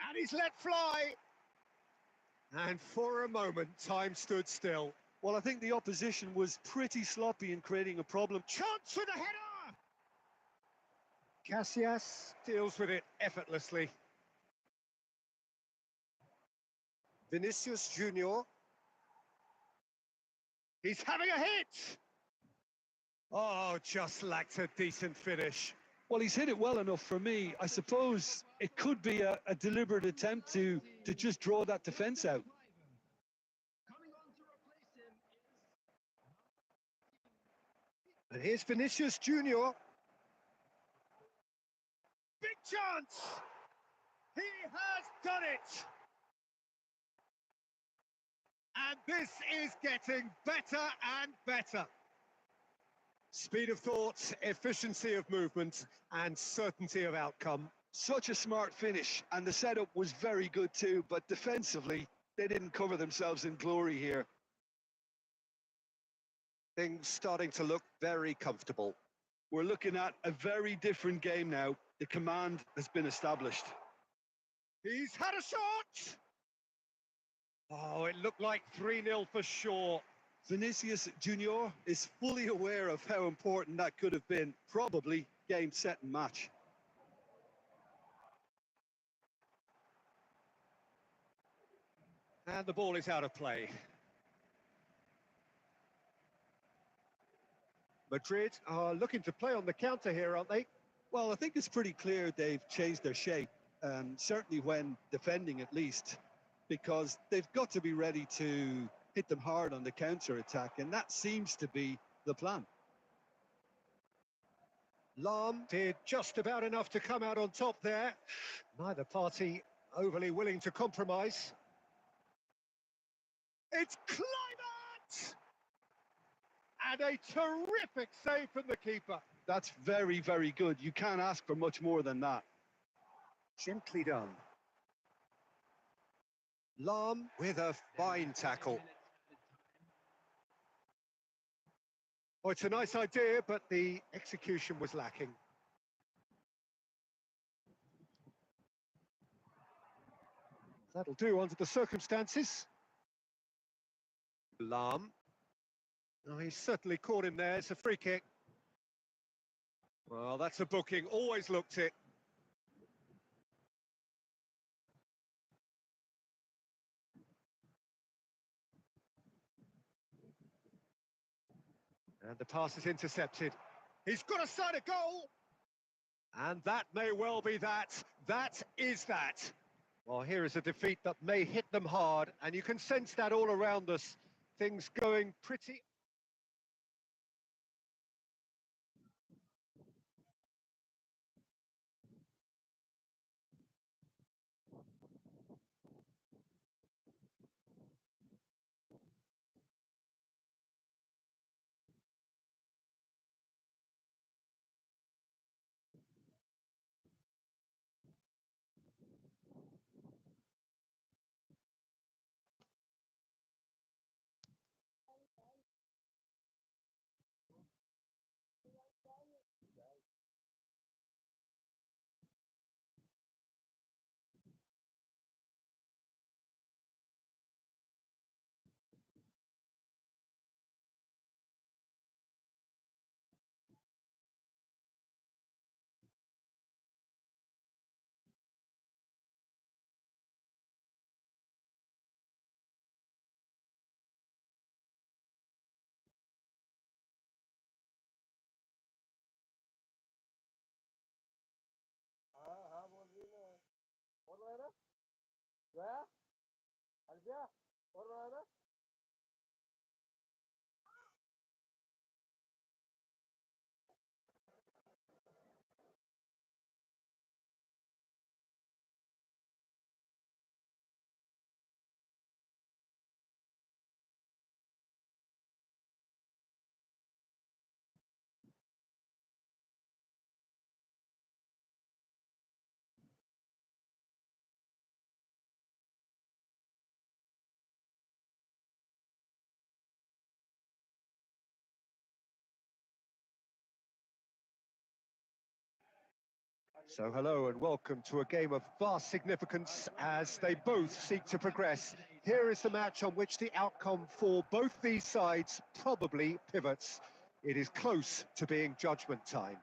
And he's let fly. And for a moment, time stood still. Well, I think the opposition was pretty sloppy in creating a problem. Chance for the header! Casillas deals with it effortlessly. Vinicius Junior. He's having a hit! Oh, just lacked a decent finish. Well, he's hit it well enough for me. I suppose it could be a deliberate attempt to just draw that defence out. Coming on to replace him is And here's Vinicius Junior. Big chance! He has done it! And this is getting better and better. Speed of thought, efficiency of movement, and certainty of outcome. Such a smart finish, and the setup was very good too, but defensively, they didn't cover themselves in glory here. Things starting to look very comfortable. We're looking at a very different game now. The command has been established. He's had a shot! Oh, it looked like 3-0 for sure. Vinicius Junior is fully aware of how important that could have been. Probably game, set and match. And the ball is out of play. Madrid are looking to play on the counter here, aren't they? Well, I think it's pretty clear they've changed their shape, certainly when defending at least, because they've got to be ready to hit them hard on the counter-attack, and that seems to be the plan. Lahm did just about enough to come out on top there. Neither party overly willing to compromise. It's Kluivert! And a terrific save from the keeper. That's very, very good. You can't ask for much more than that. Gently done. Lahm with a fine tackle. Oh, it's a nice idea, but the execution was lacking. That'll do under the circumstances. Lahm. Oh, he's certainly caught him there. It's a free kick. Well, that's a booking. Always looked it. And the pass is intercepted. He's got a side of goal. And that may well be that. That is that. Well, here is a defeat that may hit them hard, and you can sense that all around us. Things going pretty... So hello and welcome to a game of vast significance as they both seek to progress. Here is the match on which the outcome for both these sides probably pivots. It is close to being judgment time.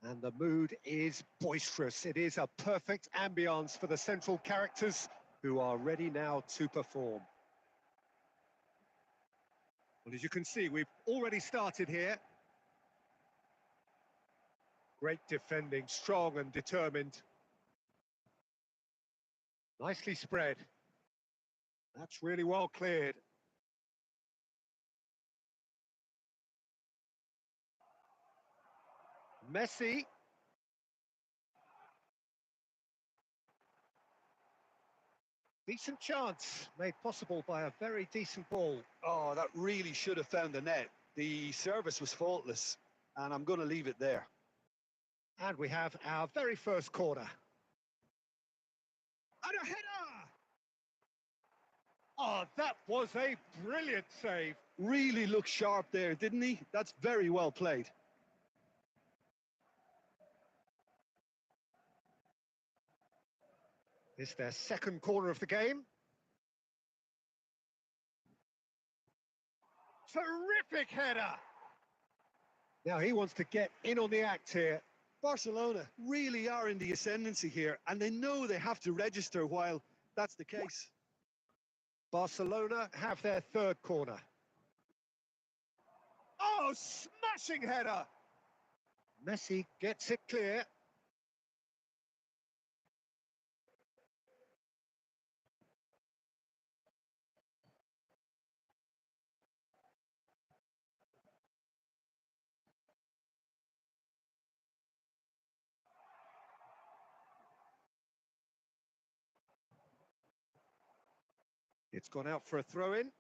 And the mood is boisterous. It is a perfect ambience for the central characters who are ready now to perform. Well, as you can see, we've already started here. Great defending, strong and determined. Nicely spread. That's really well cleared. Messi. Decent chance, made possible by a very decent ball. Oh, that really should have found the net. The service was faultless, and I'm going to leave it there. And we have our very first corner. And a header! Oh, that was a brilliant save. Really looked sharp there, didn't he? That's very well played. It's their second corner of the game. Terrific header. Now he wants to get in on the act here. Barcelona really are in the ascendancy here, and they know they have to register while that's the case. Barcelona have their third corner. Oh, smashing header. Messi gets it clear. It's gone out for a throw-in.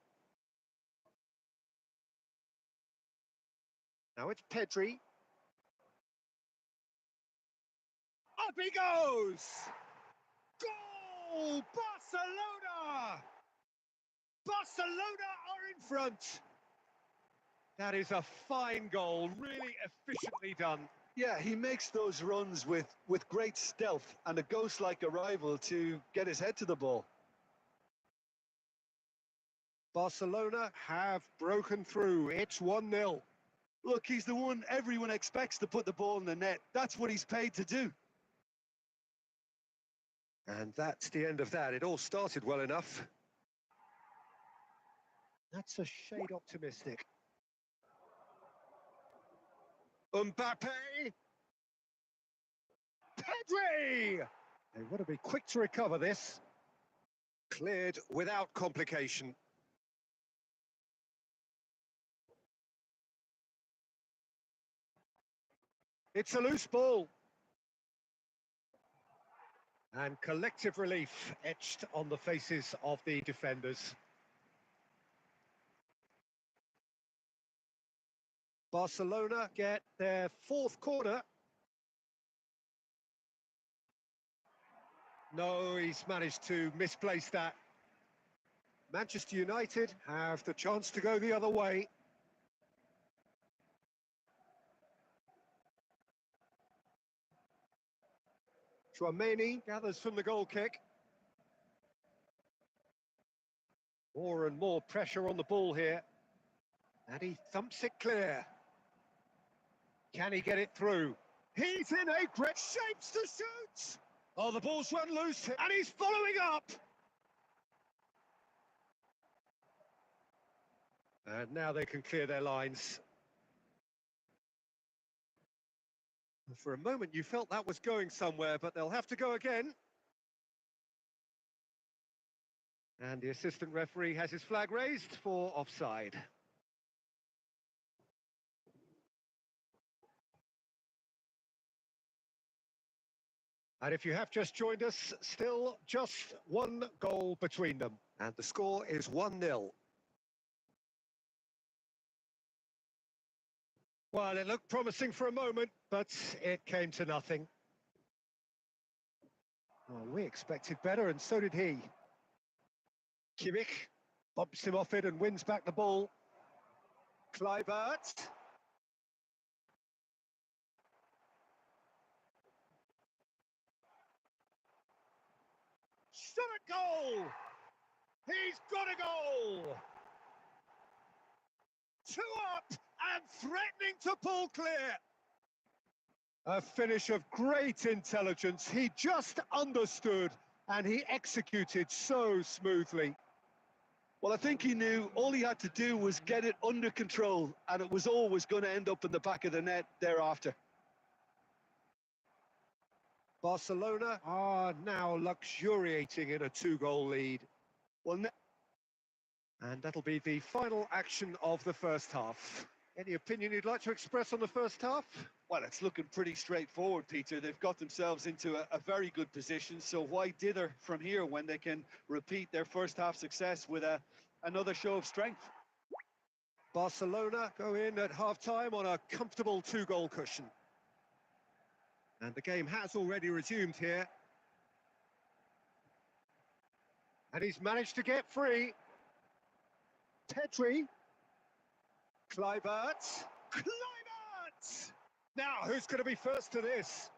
Now it's Pedri. Up he goes! Goal! Barcelona! Barcelona are in front. That is a fine goal, really efficiently done. Yeah, he makes those runs with great stealth and a ghost-like arrival to get his head to the ball. Barcelona have broken through. It's 1-0. Look, he's the one everyone expects to put the ball in the net. That's what he's paid to do. And that's the end of that. It all started well enough. That's a shade optimistic. Mbappe! Pedri! They want to be quick to recover this. Cleared without complication. It's a loose ball. And collective relief etched on the faces of the defenders. Barcelona get their fourth corner. No, he's managed to misplace that. Manchester United have the chance to go the other way. Chouameni gathers from the goal kick. More and more pressure on the ball here. And he thumps it clear. Can he get it through? He's in a great shape to shoot! Oh, the ball's run loose, and he's following up! And now they can clear their lines. For a moment you felt that was going somewhere, but they'll have to go again. And the assistant referee has his flag raised for offside. And if you have just joined us, still just one goal between them. And the score is 1-0. Well, it looked promising for a moment, but it came to nothing. Well, we expected better, and so did he. Kimmich bumps him off it and wins back the ball. Kluivert. Shot a goal! He's got a goal! 2 up and threatening to pull clear. A finish of great intelligence. He just understood and he executed so smoothly. Well, I think he knew all he had to do was get it under control, and it was always going to end up in the back of the net thereafter. Barcelona are now luxuriating in a 2-goal lead. Well, and that'll be the final action of the first half. Any opinion you'd like to express on the first half? Well, it's looking pretty straightforward, Peter. They've got themselves into a very good position, so why dither from here when they can repeat their first half success with another show of strength? Barcelona go in at half-time on a comfortable 2-goal cushion. And the game has already resumed here. And he's managed to get free. Pedri. Kluivert. Kluivert! Now, who's going to be first to this?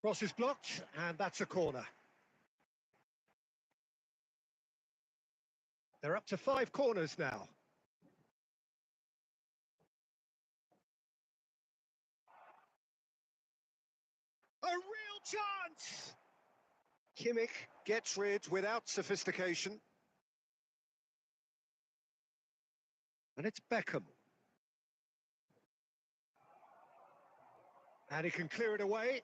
Cross is blocked, and that's a corner. They're up to 5 corners now. A real chance! Kimmich gets rid without sophistication. And it's Beckham. And he can clear it away.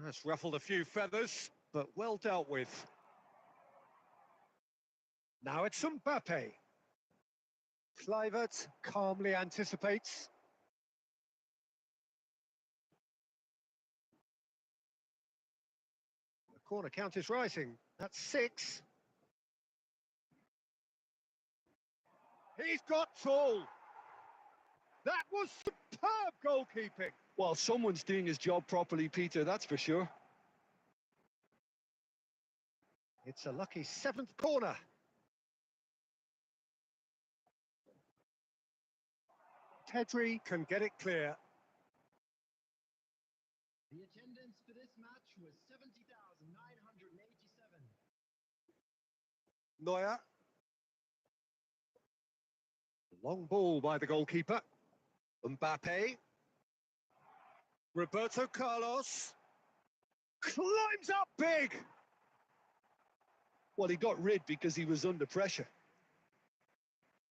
That's ruffled a few feathers, but well dealt with. Now it's Mbappe. Kluivert calmly anticipates. The corner count is rising. That's 6. He's got full. That was superb goalkeeping. Well, someone's doing his job properly, Peter, that's for sure. It's a lucky 7th corner. Pedri can get it clear. The attendance for this match was 70,987. Neuer. Long ball by the goalkeeper. Mbappe. Roberto Carlos. Climbs up big. Well, he got rid because he was under pressure.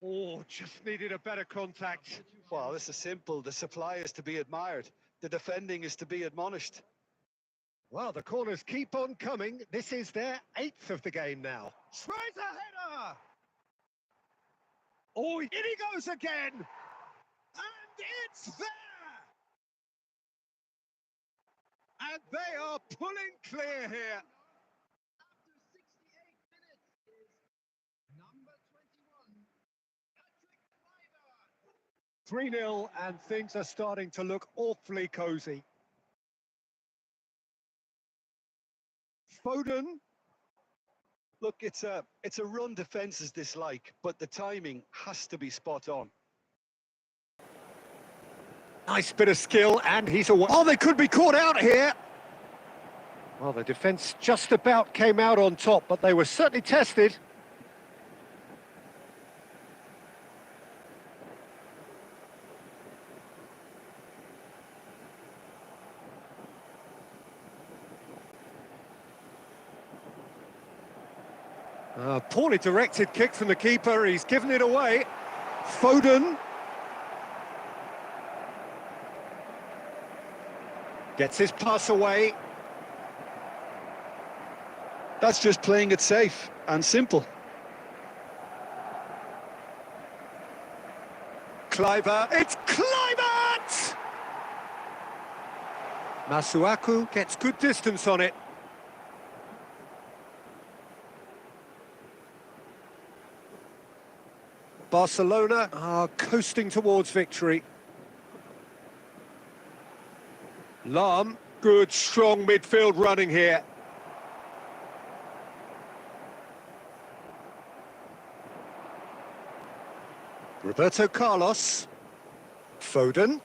Oh, just needed a better contact. Well, this is simple. The supply is to be admired. The defending is to be admonished. Well, the corners keep on coming. This is their 8th of the game now. Tries a header! Oh, in he goes again! And it's there! And they are pulling clear here. After 68 minutes is number 21, Patrick Kluivert. 3-0, and things are starting to look awfully cosy. Foden. Look, it's a run defence's dislike, but the timing has to be spot on. Nice bit of skill, and he's away. Oh, they could be caught out here. Well, the defence just about came out on top, but they were certainly tested. Poorly directed kick from the keeper. He's given it away. Foden. Gets his pass away. That's just playing it safe and simple. Kluivert. It's Kluivert! Masuaku gets good distance on it. Barcelona are coasting towards victory. Lahm, good strong midfield running here. Roberto Carlos. Foden.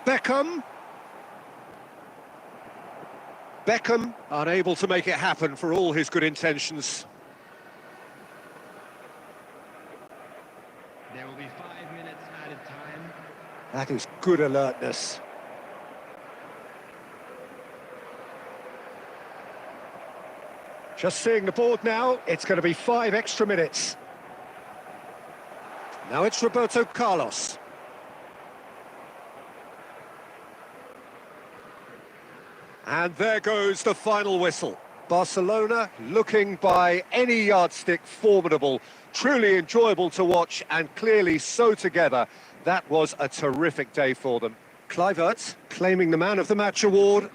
Beckham. Beckham unable to make it happen for all his good intentions. There will be 5 minutes added time. That is good alertness. Just seeing the board now, it's going to be 5 extra minutes. Now it's Roberto Carlos. And there goes the final whistle. Barcelona looking by any yardstick formidable, truly enjoyable to watch and clearly so together. That was a terrific day for them. Kluivert claiming the Man of the Match award.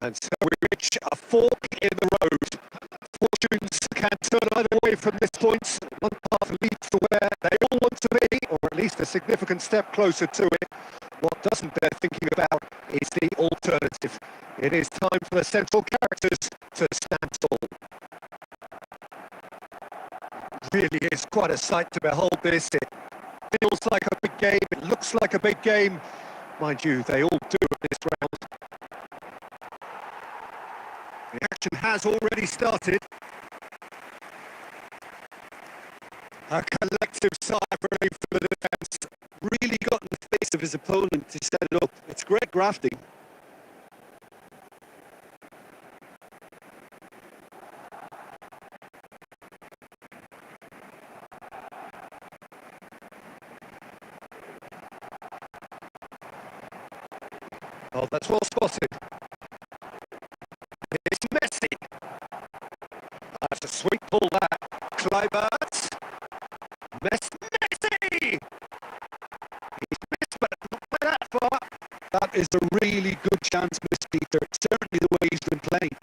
And so we reach a fork in the road. Fortunes one step closer to it. What doesn't bear thinking about is the alternative. It is time for the central characters to stand tall. Really is quite a sight to behold this. It feels like a big game, it looks like a big game. Mind you, they all do at this round. The action has already started. A collective sigh of relief for the defence. Really got in the face of his opponent to set it up. It's great grafting. Oh, that's well spotted. It's Messi. That's a sweet ball that. Kluivert. Messi! He's missed, but not by that far. That is a really good chance, Miss Peter. Certainly the way he's been playing.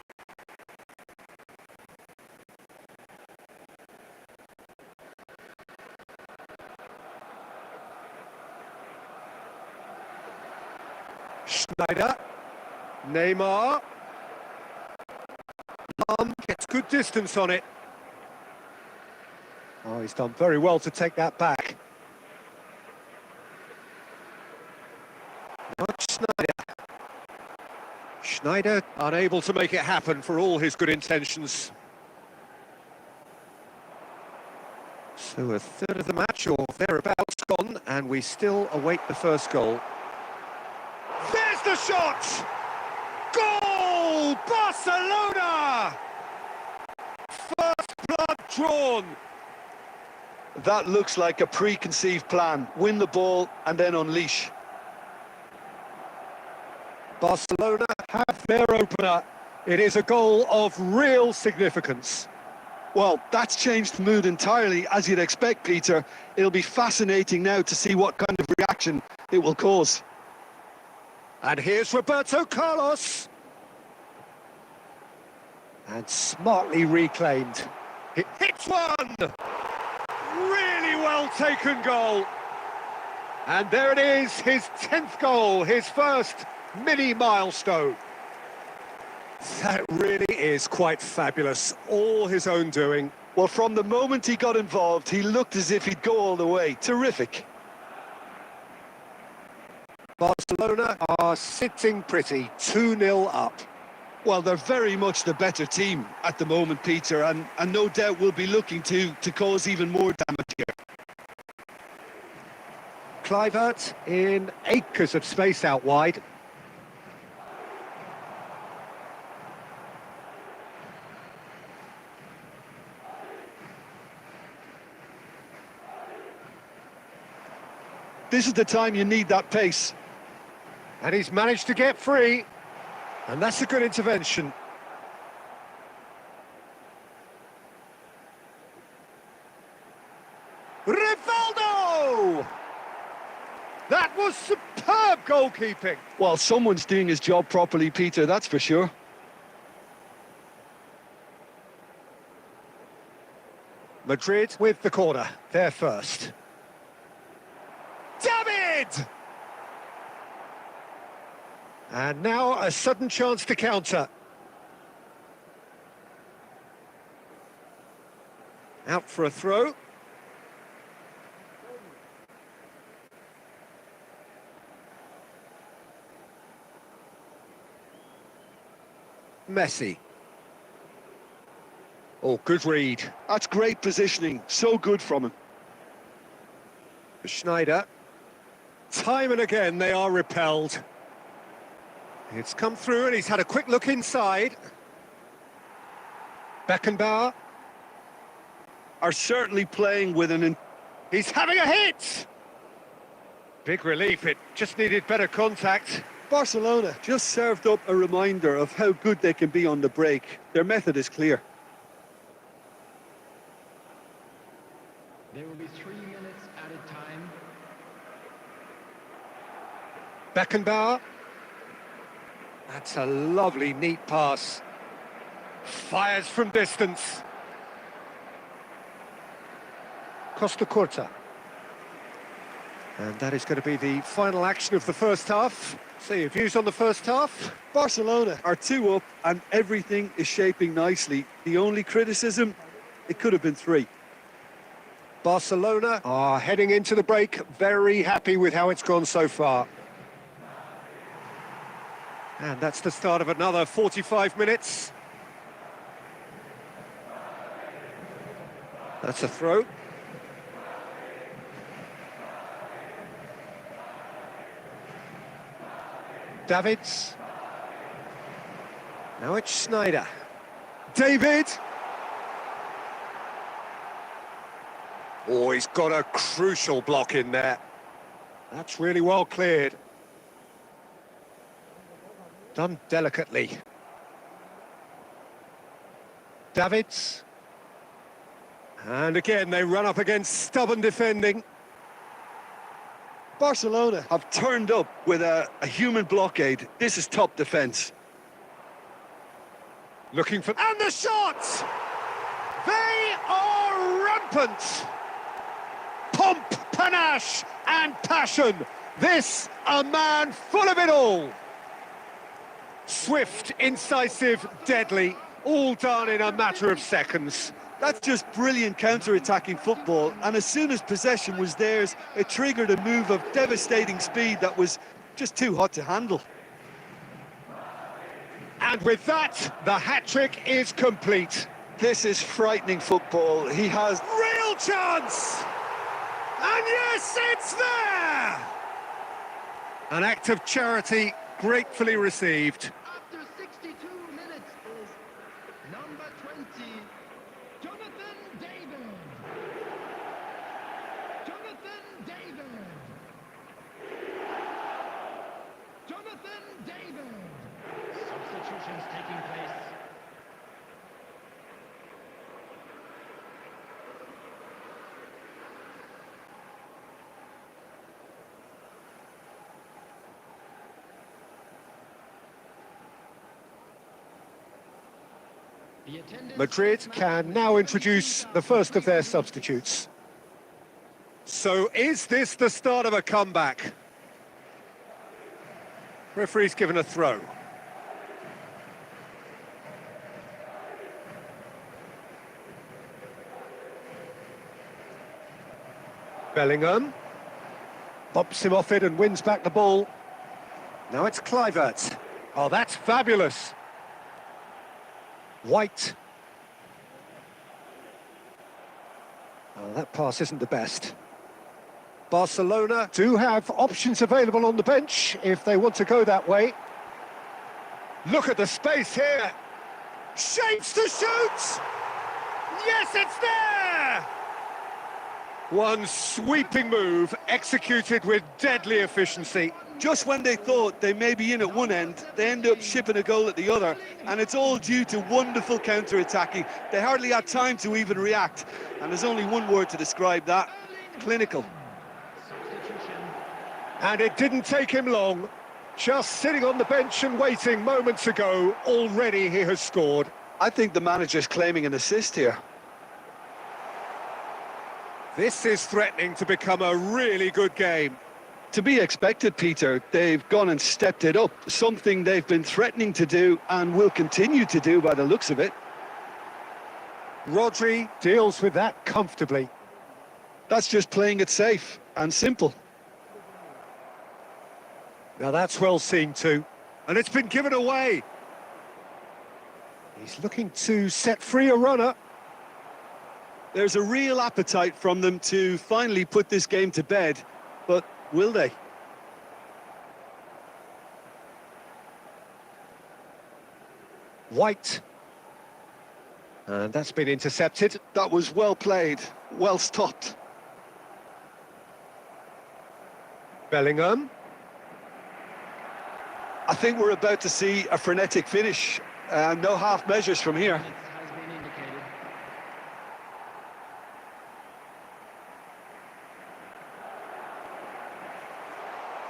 Schneider. Neymar. Gets good distance on it. Oh, he's done very well to take that back. Not Schneider. Schneider unable to make it happen for all his good intentions. So a third of the match or thereabouts gone, and we still await the first goal. There's the shot! Goal! Barcelona! First blood drawn. That looks like a preconceived plan. Win the ball and then unleash. Barcelona have their opener. It is a goal of real significance. Well, that's changed the mood entirely, as you'd expect, Peter. It'll be fascinating now to see what kind of reaction it will cause. And here's Roberto Carlos. And smartly reclaimed. It hits one! Really well taken goal. And there it is, his 10th goal, his first mini milestone. That really is quite fabulous, all his own doing. Well, from the moment he got involved, he looked as if he'd go all the way. Terrific. Barcelona are sitting pretty, 2-0 up. Well, they're very much the better team at the moment, Peter, and no doubt will be looking to cause even more damage here. Kluivert in acres of space out wide. This is the time you need that pace. And he's managed to get free. And that's a good intervention. Rivaldo! That was superb goalkeeping. Well, someone's doing his job properly, Peter, that's for sure. Madrid with the corner. They're first. David! And now a sudden chance to counter. Out for a throw. Messi. Oh, good read. That's great positioning. So good from him. Schneider. Time and again they are repelled. It's come through and he's had a quick look inside. Beckenbauer. Are certainly playing with He's having a hit! Big relief, it just needed better contact. Barcelona just served up a reminder of how good they can be on the break. Their method is clear. There will be 3 minutes added time. Beckenbauer. That's a lovely, neat pass. Fires from distance. Costa Curta. And that is going to be the final action of the first half. So your views on the first half? Barcelona are 2 up and everything is shaping nicely. The only criticism, it could have been 3. Barcelona are heading into the break, very happy with how it's gone so far. And that's the start of another 45 minutes. That's a throw. Davids. Now it's Snyder. David. Oh, he's got a crucial block in there. That's really well cleared. Done delicately. Davids. And again, they run up against stubborn defending. Barcelona have turned up with a human blockade. This is top defence. Looking for... And the shots! They are rampant! Pomp, panache and passion. This, a man full of it all. Swift, incisive, deadly, all done in a matter of seconds. That's just brilliant counter-attacking football, and as soon as possession was theirs, it triggered a move of devastating speed that was just too hot to handle. And with that, the hat-trick is complete. This is frightening football. He has real chance! And yes, it's there! An act of charity gratefully received. After 62 minutes is number 20, Jonathan David. Jonathan David. Jonathan David. Substitutions taking place. Madrid can now introduce the first of their substitutes. So is this the start of a comeback? Referee's given a throw. Bellingham bumps him off it and wins back the ball. Now it's Kluivert. Oh, that's fabulous. White. Oh, that pass isn't the best. Barcelona do have options available on the bench if they want to go that way. Look at the space here. Shapes to shoot! Yes, it's there! One sweeping move executed with deadly efficiency. Just when they thought they may be in at one end, they end up shipping a goal at the other, and it's all due to wonderful counter-attacking. They hardly had time to even react, and there's only one word to describe that: clinical. And it didn't take him long. Just sitting on the bench and waiting moments ago, already he has scored. I think the manager's claiming an assist here. This is threatening to become a really good game. To be expected, Peter. They've gone and stepped it up, something they've been threatening to do and will continue to do by the looks of it. Rodri deals with that comfortably. That's just playing it safe and simple. Now that's well seen too, and it's been given away. He's looking to set free a runner. There's a real appetite from them to finally put this game to bed, but will they? White. And that's been intercepted. That was well played, well stopped. Bellingham. I think we're about to see a frenetic finish. No half measures from here.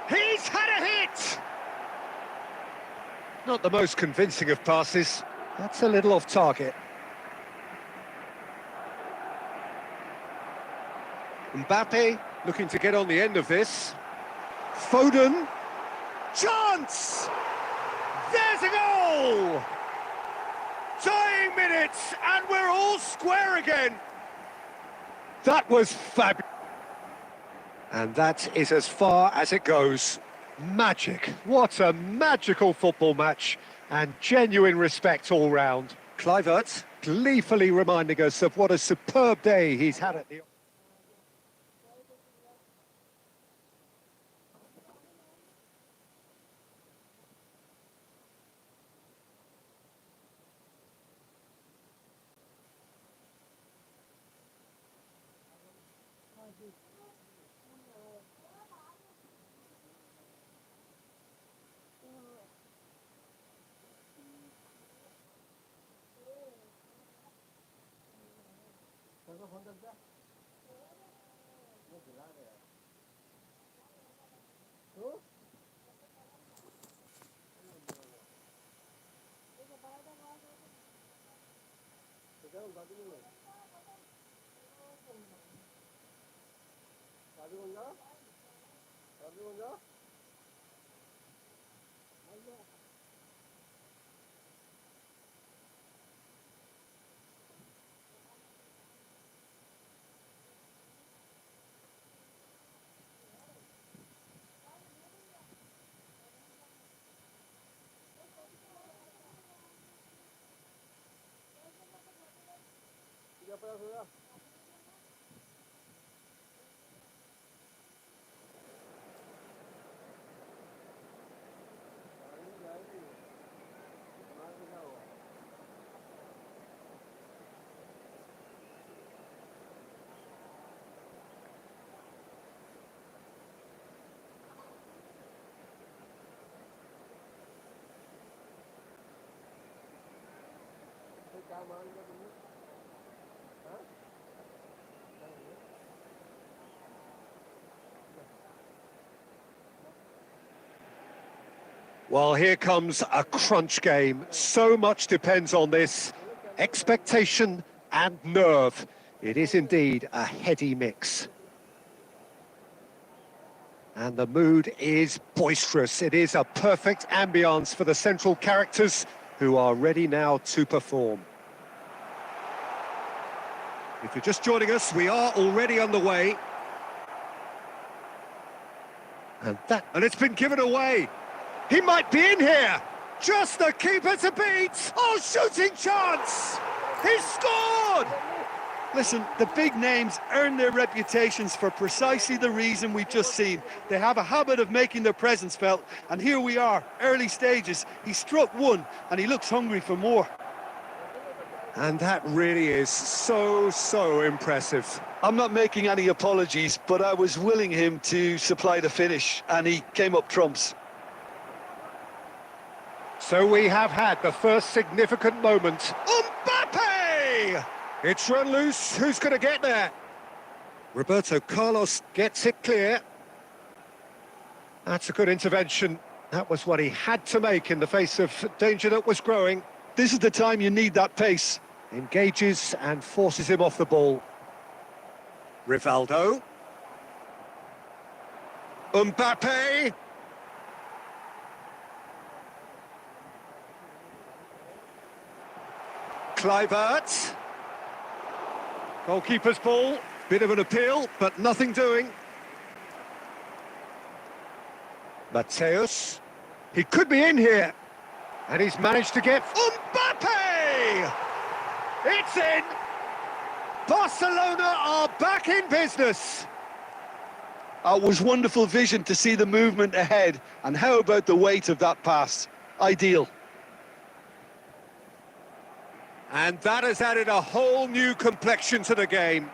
He's had a hit! Not the most convincing of passes. That's a little off target. Mbappe Looking to get on the end of this. Foden. Chance! There's a goal! Tying minutes, and we're all square again. That was fabulous. And that is as far as it goes. Magic. What a magical football match, and genuine respect all round. Kluivert gleefully reminding us of what a superb day he's had at the... Well, here comes a crunch game. So much depends on this. Expectation and nerve. It is indeed a heady mix. And the mood is boisterous. It is a perfect ambience for the central characters who are ready now to perform. If you're just joining us, we are already underway. And it's been given away. He might be in here. Just the keeper to beat. Oh, shooting chance. He scored. Listen, the big names earn their reputations for precisely the reason we've just seen. They have a habit of making their presence felt, and here we are, early stages. He struck one, and he looks hungry for more. And that really is so impressive. I'm not making any apologies, but I was willing him to supply the finish, and he came up trumps. So we have had the first significant moment. Mbappe! It's run loose. Who's going to get there? Roberto Carlos gets it clear. That's a good intervention. That was what he had to make in the face of danger that was growing. This is the time you need that pace. Engages and forces him off the ball. Rivaldo. Mbappe. Kluivert. Goalkeeper's ball. Bit of an appeal, but nothing doing. Mateus. He could be in here. And he's managed to get... Mbappe! It's in! Barcelona are back in business. It was wonderful vision to see the movement ahead. And how about the weight of that pass? Ideal. And that has added a whole new complexion to the game.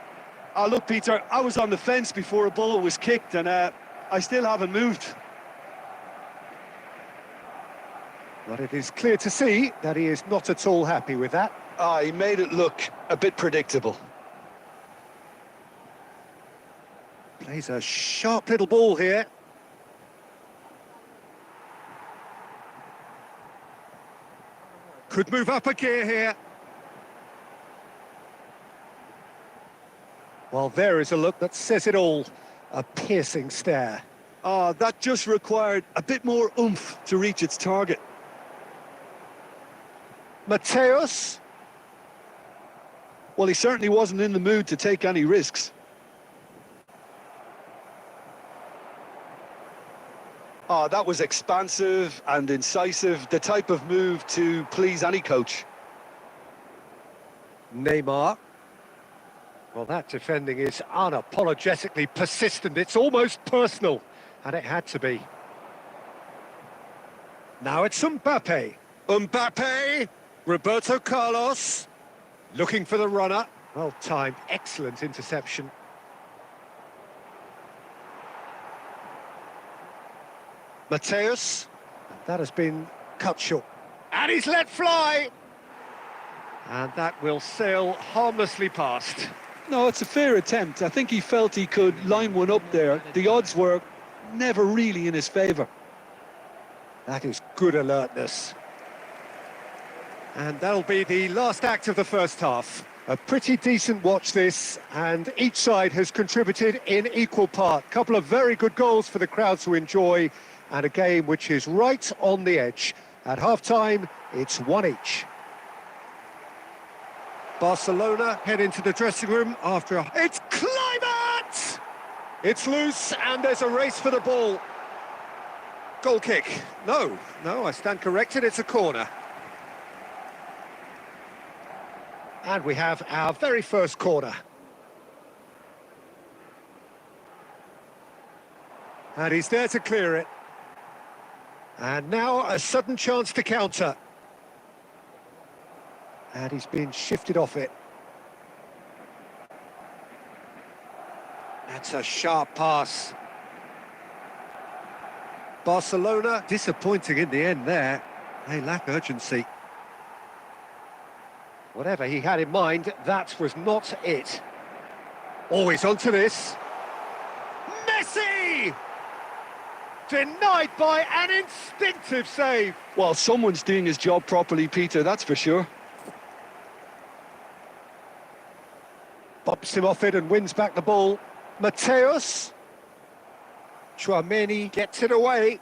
Look, Peter, I was on the fence before a ball was kicked, and I still haven't moved. But it is clear to see that he is not at all happy with that. He made it look a bit predictable. Plays a sharp little ball here. Could move up a gear here. Well, there is a look that says it all. A piercing stare. Oh, that just required a bit more oomph to reach its target. Mateus. Well, he certainly wasn't in the mood to take any risks. Oh, that was expansive and incisive, the type of move to please any coach. Neymar. Well, that defending is unapologetically persistent. It's almost personal, and it had to be. Now it's Mbappe. Mbappe! Roberto Carlos. Looking for the runner. Well timed, excellent interception. Mateus. That has been cut short. And he's let fly! And that will sail harmlessly past. No, it's a fair attempt. I think he felt he could line one up there. The odds were never really in his favour. That is good alertness. And that'll be the last act of the first half. A pretty decent watch this, and each side has contributed in equal part. Couple of very good goals for the crowd to enjoy, and a game which is right on the edge. At half-time, it's 1 each. Barcelona head into the dressing room after a... It's Kluivert! It's loose, and there's a race for the ball. Goal kick. No, I stand corrected, it's a corner. And we have our very first corner. And he's there to clear it. And now a sudden chance to counter. And he's been shifted off it. That's a sharp pass. Barcelona disappointing in the end there. They lack urgency. Whatever he had in mind, that was not it. Always onto this. Messi! Denied by an instinctive save. Well, someone's doing his job properly, Peter, that's for sure. Bumps him off it and wins back the ball. Mateus. Chouameni gets it away.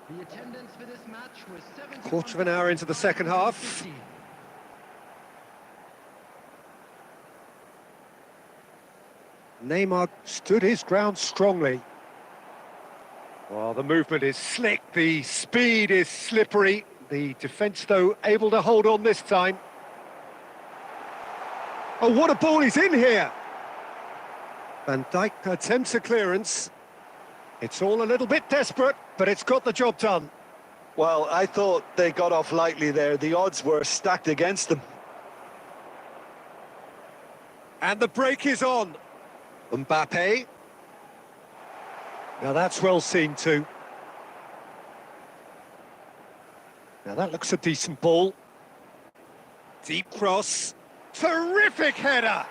The attendance for this match was 71. Quarter of an hour into the second half. Neymar stood his ground strongly. Well, the movement is slick, the speed is slippery. The defence, though, able to hold on this time. Oh, what a ball he's in here! Van Dijk attempts a clearance. It's all a little bit desperate, but it's got the job done. Well, I thought they got off lightly there. The odds were stacked against them. And the break is on. Mbappe. Now that's well seen too. Now that looks a decent ball. Deep cross. Terrific header.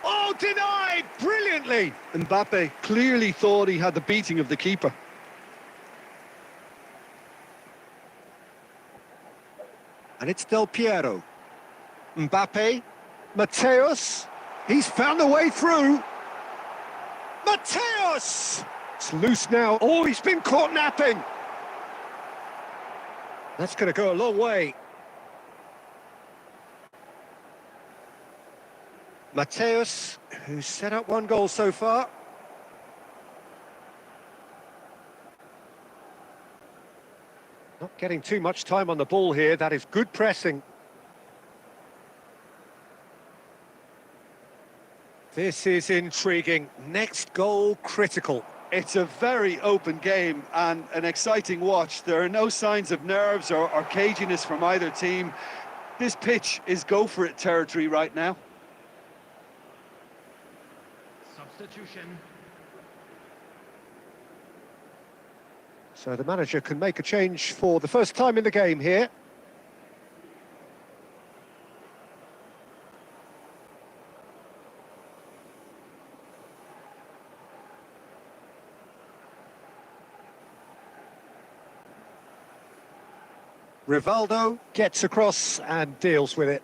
Oh, denied brilliantly. Mbappe clearly thought he had the beating of the keeper. And it's Del Piero. Mbappe. Mateus. He's found a way through. Mateus! It's loose now. Oh, he's been caught napping. That's going to go a long way. Mateus, who's set up one goal so far. Not getting too much time on the ball here. That is good pressing. This is intriguing. Next goal critical. It's a very open game and an exciting watch. There are no signs of nerves or caginess from either team. This pitch is go-for-it territory right now. Substitution. So the manager can make a change for the first time in the game here. Rivaldo gets across and deals with it.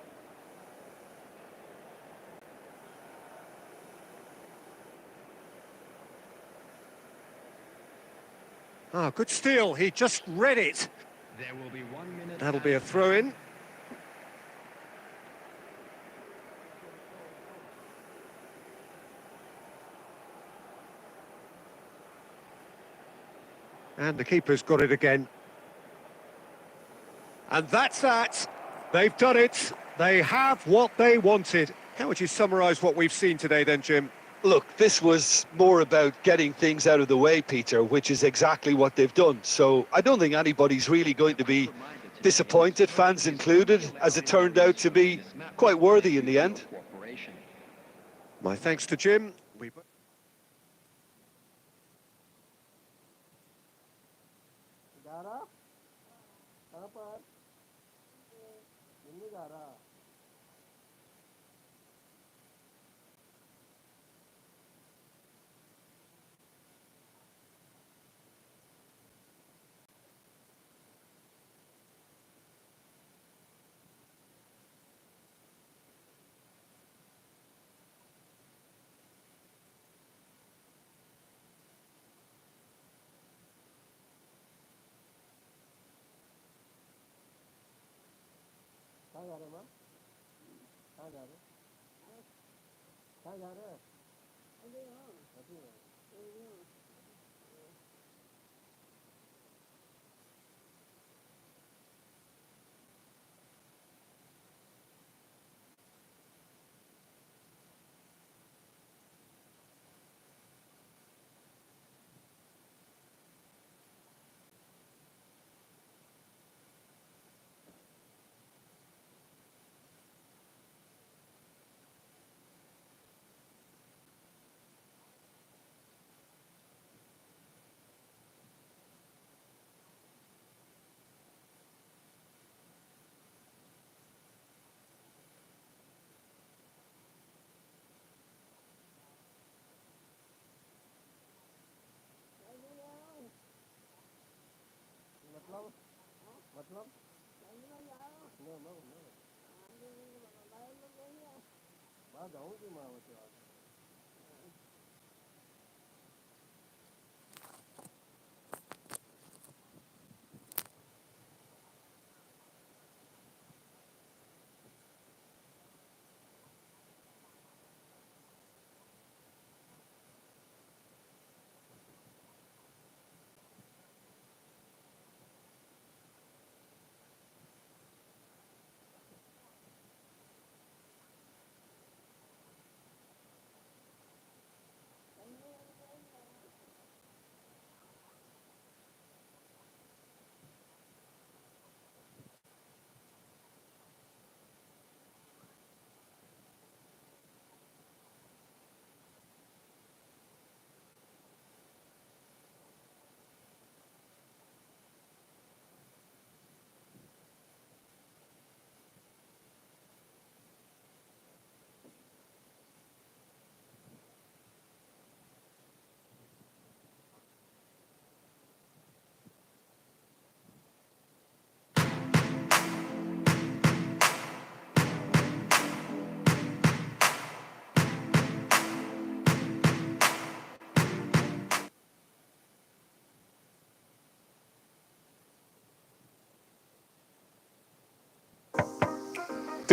Ah, good steal. He just read it. There will be 1 minute. That'll be a throw-in. And the keeper's got it again. And that's that. They've done it. They have what they wanted. How would you summarise what we've seen today then, Jim? Look, this was more about getting things out of the way, Peter, which is exactly what they've done. So I don't think anybody's really going to be disappointed, fans included, as it turned out to be quite worthy in the end. My thanks to Jim.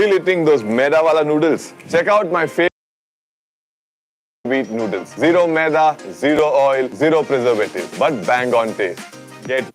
Still eating those maida wala noodles? Check out my favorite wheat noodles. Zero maida, zero oil, zero preservative, but bang on taste. Get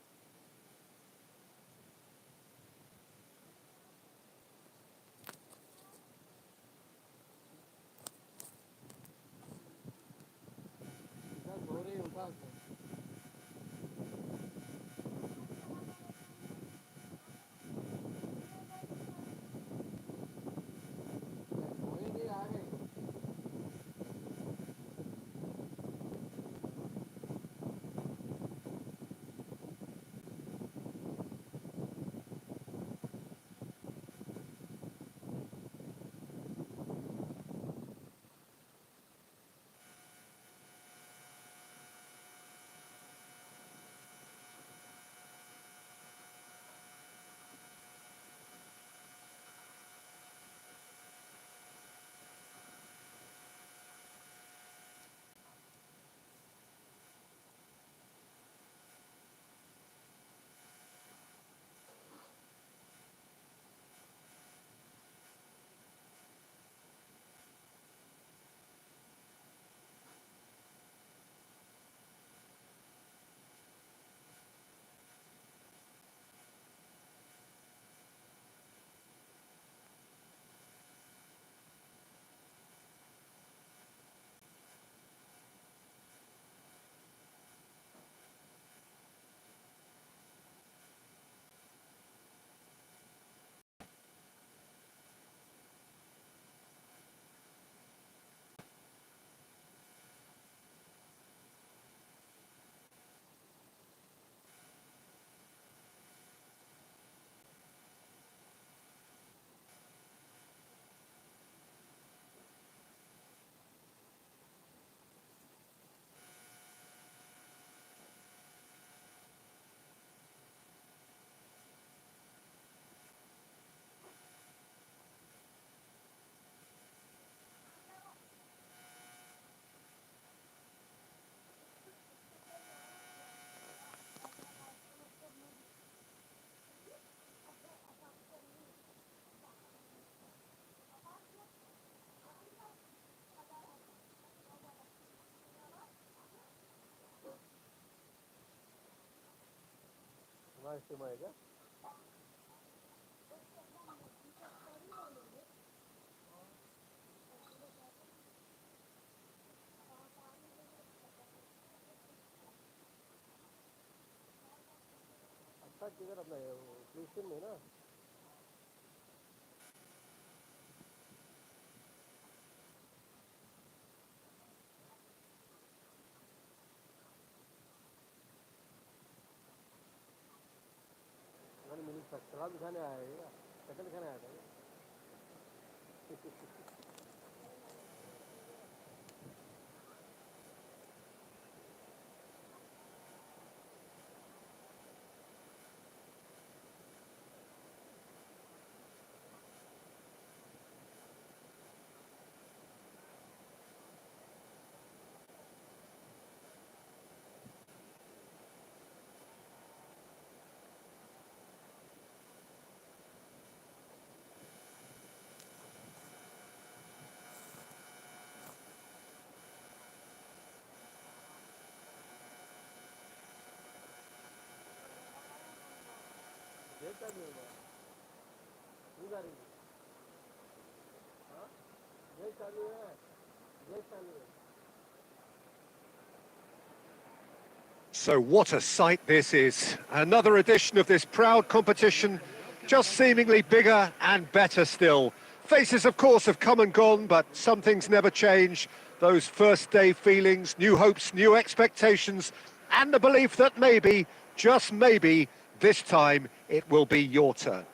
So what a sight this is. Another edition of this proud competition, just seemingly bigger and better still. Faces, of course, have come and gone, but some things never change. Those first day feelings, new hopes, new expectations, and the belief that maybe, just maybe, this time it will be your turn.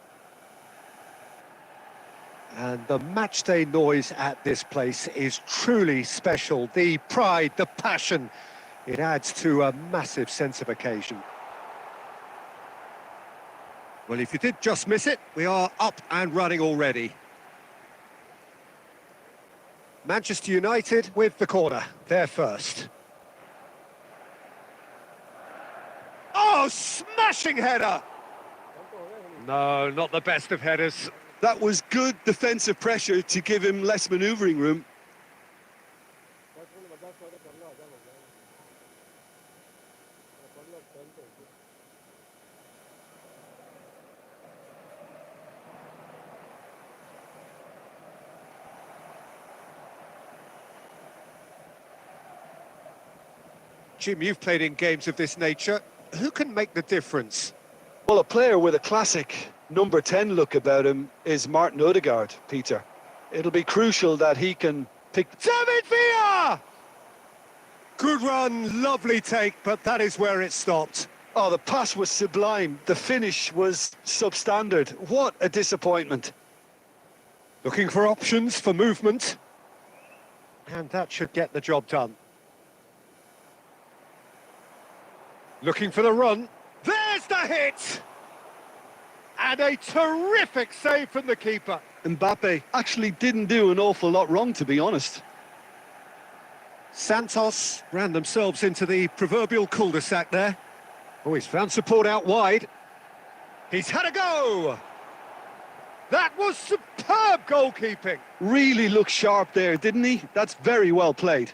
And the matchday noise at this place is truly special. The pride, the passion, it adds to a massive sense of occasion. Well, if you did just miss it, we are up and running already. Manchester United with the corner, they're first. Oh, smashing header! No, not the best of headers. That was good defensive pressure to give him less manoeuvring room. Jim, you've played in games of this nature. Who can make the difference? Well, a player with a classic number 10 look about him is Martin Odegaard, Peter. It'll be crucial that he can pick... David Villa! Good run, lovely take, but that is where it stopped. Oh, the pass was sublime. The finish was substandard. What a disappointment. Looking for options for movement. And that should get the job done. Looking for the run. There's the hit! And a terrific save from the keeper. Mbappe actually didn't do an awful lot wrong, to be honest. Santos ran themselves into the proverbial cul-de-sac there. Oh, he's found support out wide. He's had a go! That was superb goalkeeping. Really looked sharp there, didn't he? That's very well played.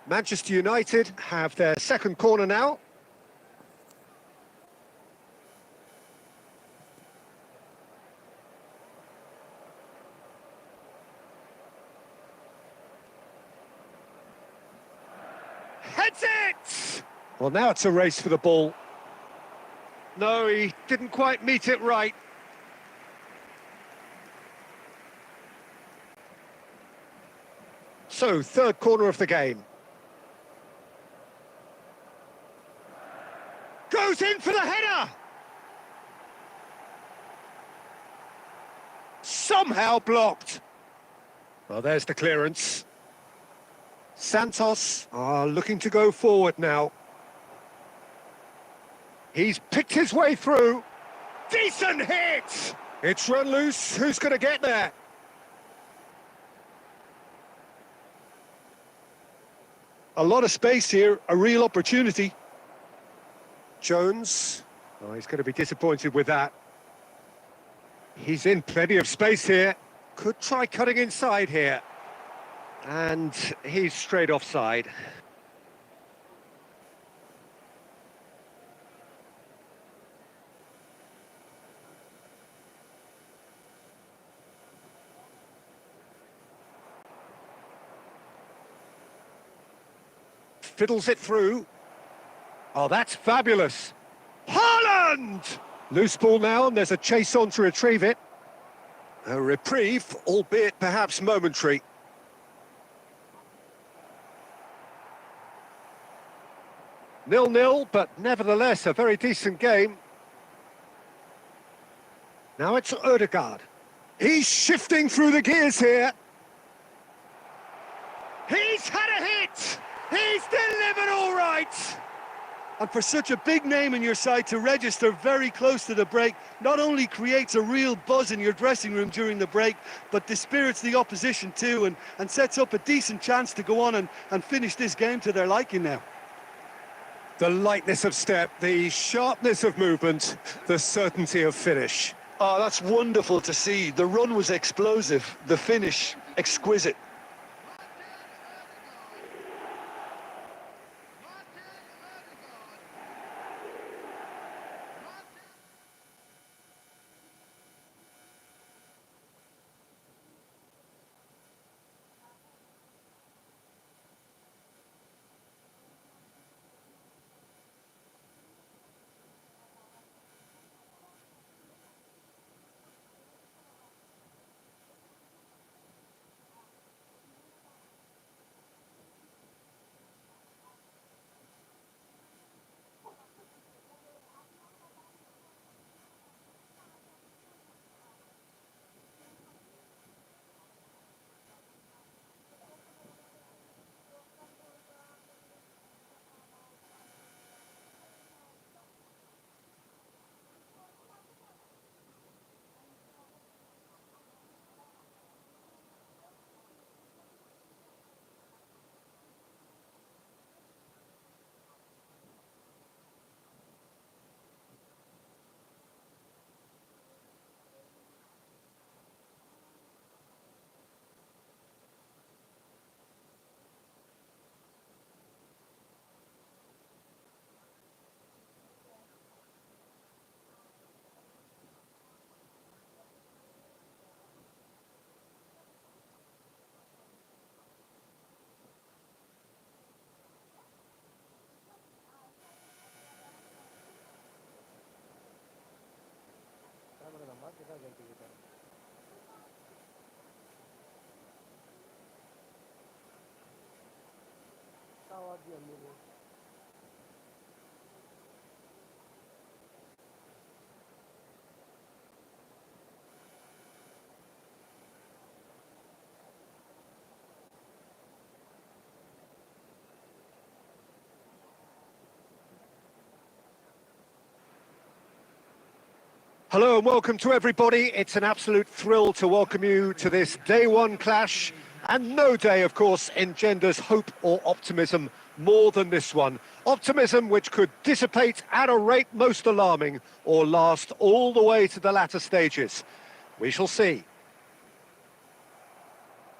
Manchester United have their second corner now. heads it! Well, now it's a race for the ball. No, he didn't quite meet it right. So, third corner of the game. Goes in for the header! Somehow blocked. Well, there's the clearance. Santos are looking to go forward now. He's picked his way through. Decent hit! It's run loose. Who's going to get there? A lot of space here, a real opportunity. Jones. Oh, he's going to be disappointed with that. He's in plenty of space here. Could try cutting inside here. And he's straight offside. Fiddles it through. Oh, that's fabulous. Haaland! Loose ball now, and there's a chase on to retrieve it. A reprieve, albeit perhaps momentary. Nil-nil, but nevertheless a very decent game. Now it's Ødegaard. He's shifting through the gears here. He's had a hit! He's delivered all right! And for such a big name in your side to register very close to the break, not only creates a real buzz in your dressing room during the break, but dispirits the opposition too, and sets up a decent chance to go on and finish this game to their liking now. The lightness of step, the sharpness of movement, the certainty of finish. Oh, that's wonderful to see. The run was explosive, the finish exquisite. Hello and welcome to everybody. It's an absolute thrill to welcome you to this day one clash. And no day, of course, engenders hope or optimism more than this one. Optimism which could dissipate at a rate most alarming or last all the way to the latter stages. We shall see.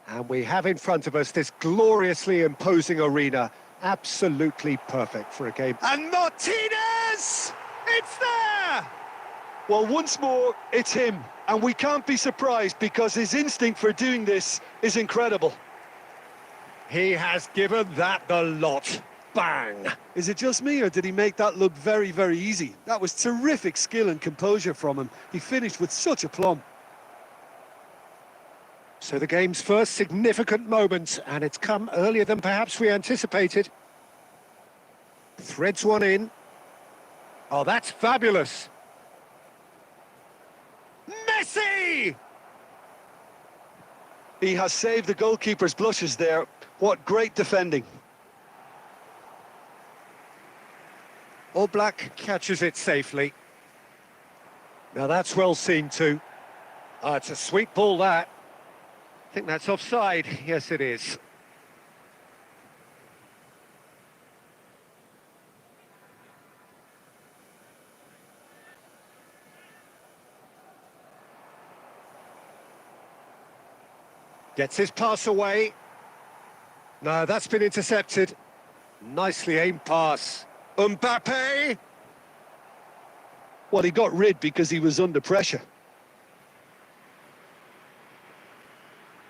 And we have in front of us this gloriously imposing arena, absolutely perfect for a game. And Martinez! It's there! Well, once more, it's him. And we can't be surprised because his instinct for doing this is incredible. He has given that the lot. bang! Is it just me, or did he make that look very, very easy? That was terrific skill and composure from him. He finished with such aplomb. So the game's first significant moment, and it's come earlier than perhaps we anticipated. Threads one in. Oh, that's fabulous. Messi! He has saved the goalkeeper's blushes there. What great defending. All Black catches it safely. Now that's well seen too. Oh, it's a sweet ball, that. I think that's offside. Yes, it is. Gets his pass away. No, that's been intercepted. Nicely aimed pass. Mbappe! Well, he got rid because he was under pressure.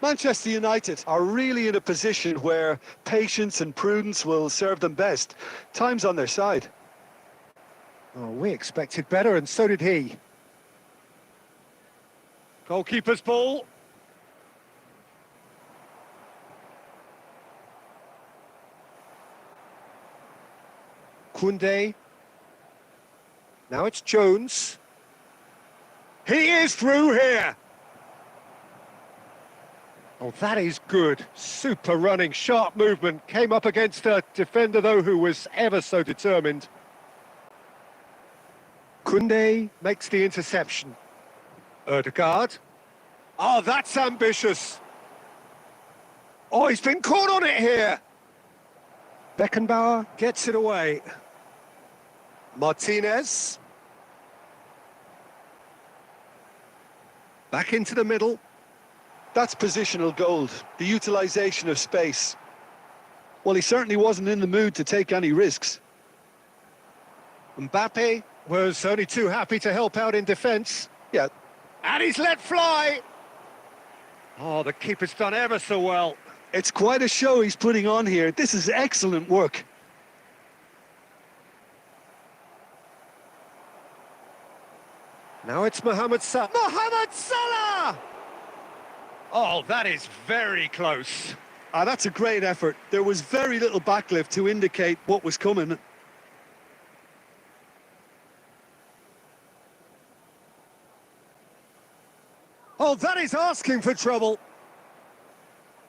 Manchester United are really in a position where patience and prudence will serve them best. Time's on their side. Oh, we expected better, and so did he. Goalkeeper's ball. Koundé. Now it's Jones. He is through here. Oh, that is good. Super running, sharp movement. Came up against a defender, though, who was ever so determined. Koundé makes the interception. Ødegaard. Oh, that's ambitious. Oh, he's been caught on it here. Beckenbauer gets it away. Martinez. Back into the middle. That's positional gold, the utilisation of space. Well, he certainly wasn't in the mood to take any risks. Mbappe was only too happy to help out in defence. Yeah. And he's let fly. Oh, the keeper's done ever so well. It's quite a show he's putting on here. This is excellent work. Now it's Mohamed Salah. Mohamed Salah! Oh, that is very close. That's a great effort. There was very little backlift to indicate what was coming. Oh, that is asking for trouble.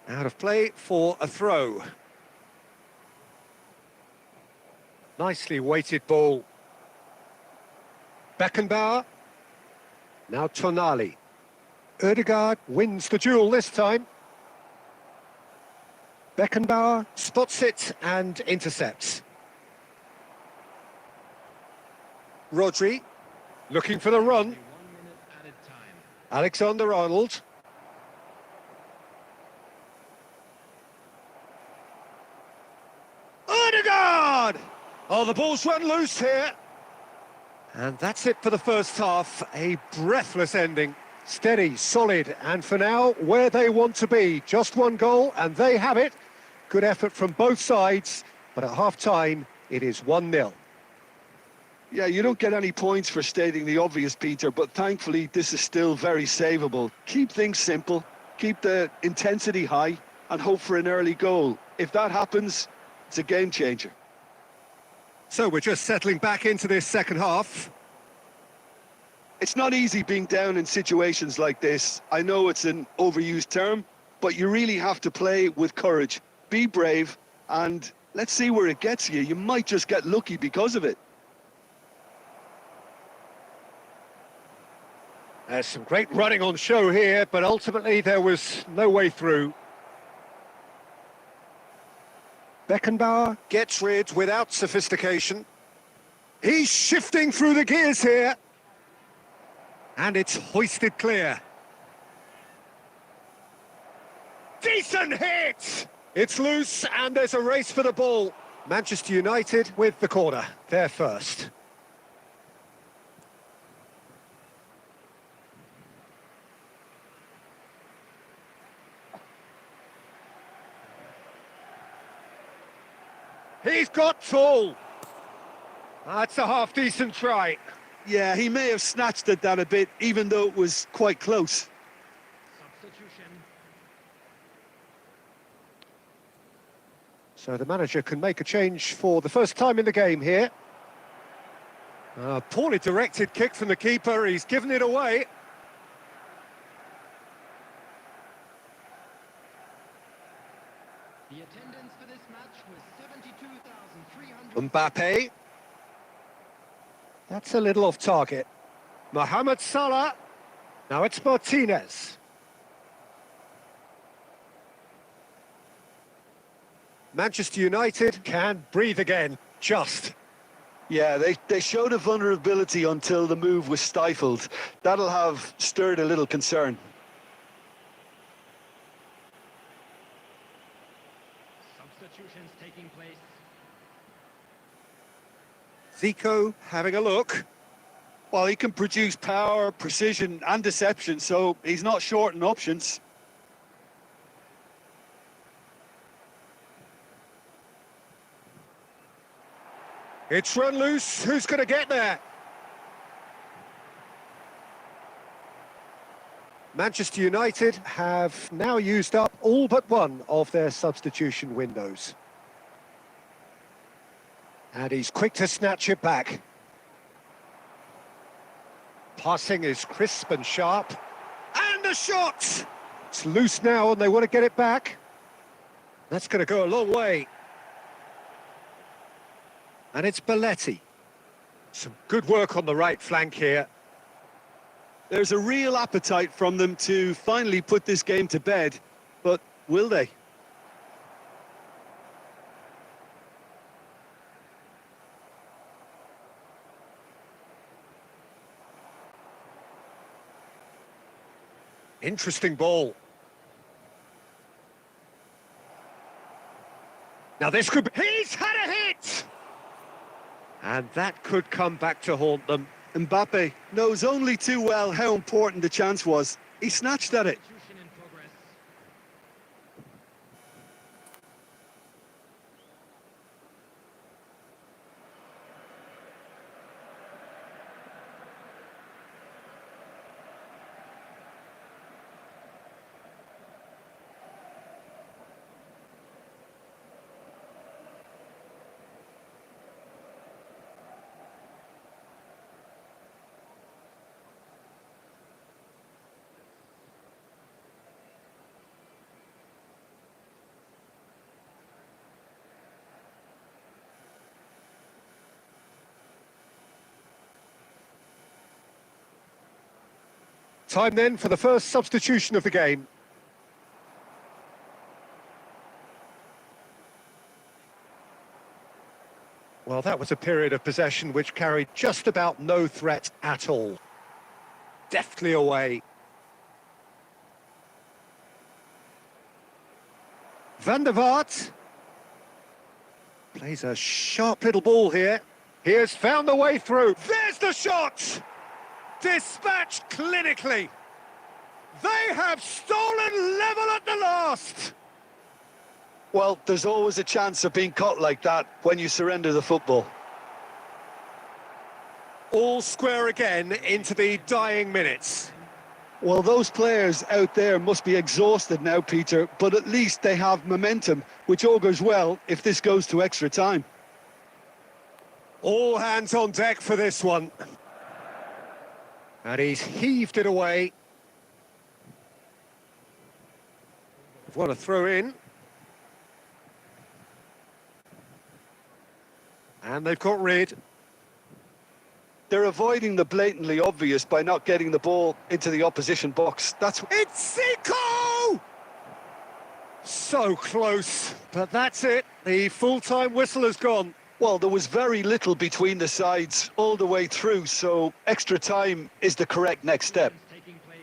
Out of play for a throw. Nicely weighted ball. Beckenbauer. Now Tonali. Ødegaard wins the duel this time. Beckenbauer spots it and intercepts. Rodri looking for the run. Alexander-Arnold. Ødegaard! Oh, the ball's run loose here. And that's it for the first half. A breathless ending. Steady, solid, and for now, where they want to be. Just one goal, and they have it. Good effort from both sides, but at half-time, it is 1-0. Yeah, you don't get any points for stating the obvious, Peter, but thankfully this is still very savable. Keep things simple, keep the intensity high, and hope for an early goal. If that happens, it's a game changer. So we're just settling back into this second half. It's not easy being down in situations like this. I know it's an overused term, but you really have to play with courage. Be brave, and let's see where it gets you. You might just get lucky because of it. There's some great running on show here, but ultimately there was no way through. Beckenbauer gets rid without sophistication. He's shifting through the gears here. And it's hoisted clear. Decent hit! It's loose and there's a race for the ball. Manchester United with the corner. They're first. He's got tall. That's a half-decent try. Yeah, he may have snatched at that a bit, even though it was quite close. Substitution. So the manager can make a change for the first time in the game here. Poorly directed kick from the keeper. He's given it away. The attendance for this match was 72,300. Mbappe. That's a little off target. Mohamed Salah. Now it's Martinez. Manchester United can breathe again, just. Yeah, they showed a vulnerability until the move was stifled. That'll have stirred a little concern. Substitutions taking place. Zico having a look. Well, he can produce power, precision and deception, so he's not short on options. It's run loose. Who's going to get there? Manchester United have now used up all but one of their substitution windows. And he's quick to snatch it back. Passing is crisp and sharp. And a shot! It's loose now and they want to get it back. That's going to go a long way. And it's Belletti. Some good work on the right flank here. There's a real appetite from them to finally put this game to bed, but will they? Interesting ball. Now this could be... He's had a hit! And that could come back to haunt them. Mbappe knows only too well how important the chance was. He snatched at it. Substitution in progress. Time then for the first substitution of the game. Well, that was a period of possession which carried just about no threat at all. Deftly away. Van der Vaart plays a sharp little ball here. He has found the way through. There's the shot! Dispatched clinically. They have stolen level at the last. Well, there's always a chance of being caught like that when you surrender the football. All square again into the dying minutes. Well, those players out there must be exhausted now, Peter, but at least they have momentum, which augurs well if this goes to extra time. All hands on deck for this one. And he's heaved it away. What a throw in. And they've got rid. They're avoiding the blatantly obvious by not getting the ball into the opposition box. It's Zico! So close, but that's it. The full-time whistle has gone. Well, there was very little between the sides all the way through, so extra time is the correct next step. Taking place.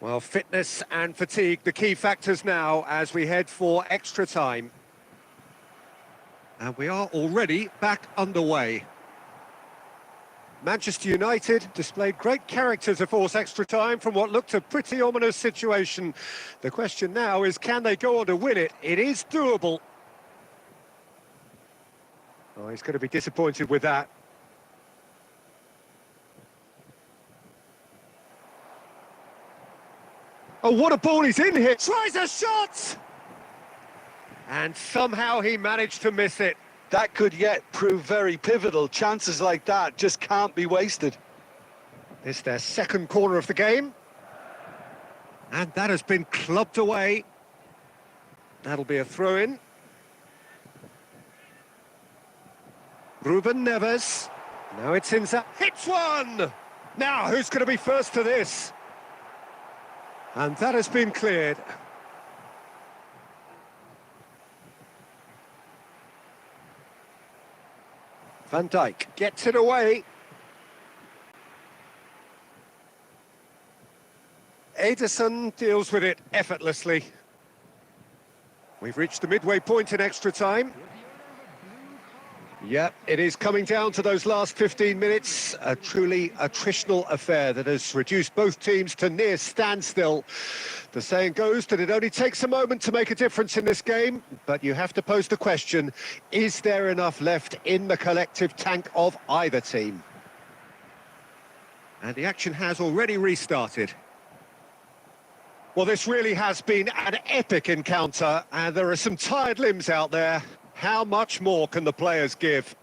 Well, fitness and fatigue, the key factors now as we head for extra time. And we are already back underway. Manchester United displayed great character to force extra time from what looked a pretty ominous situation. The question now is, can they go on to win it? It is doable. Oh, he's going to be disappointed with that. Oh, what a ball he's in here! Tries a shot! And somehow he managed to miss it. That could yet prove very pivotal. Chances like that just can't be wasted. It's their second corner of the game. And that has been clubbed away. That'll be a throw-in. Ruben Neves. Now it's Insta. Hits one! Now, who's going to be first to this? And that has been cleared. Van Dijk gets it away. Ederson deals with it effortlessly. We've reached the midway point in extra time. Yep, it is coming down to those last 15 minutes. A truly attritional affair that has reduced both teams to near standstill. The saying goes that it only takes a moment to make a difference in this game, but you have to pose the question, is there enough left in the collective tank of either team? And the action has already restarted. Well, this really has been an epic encounter, and there are some tired limbs out there. How much more can the players give?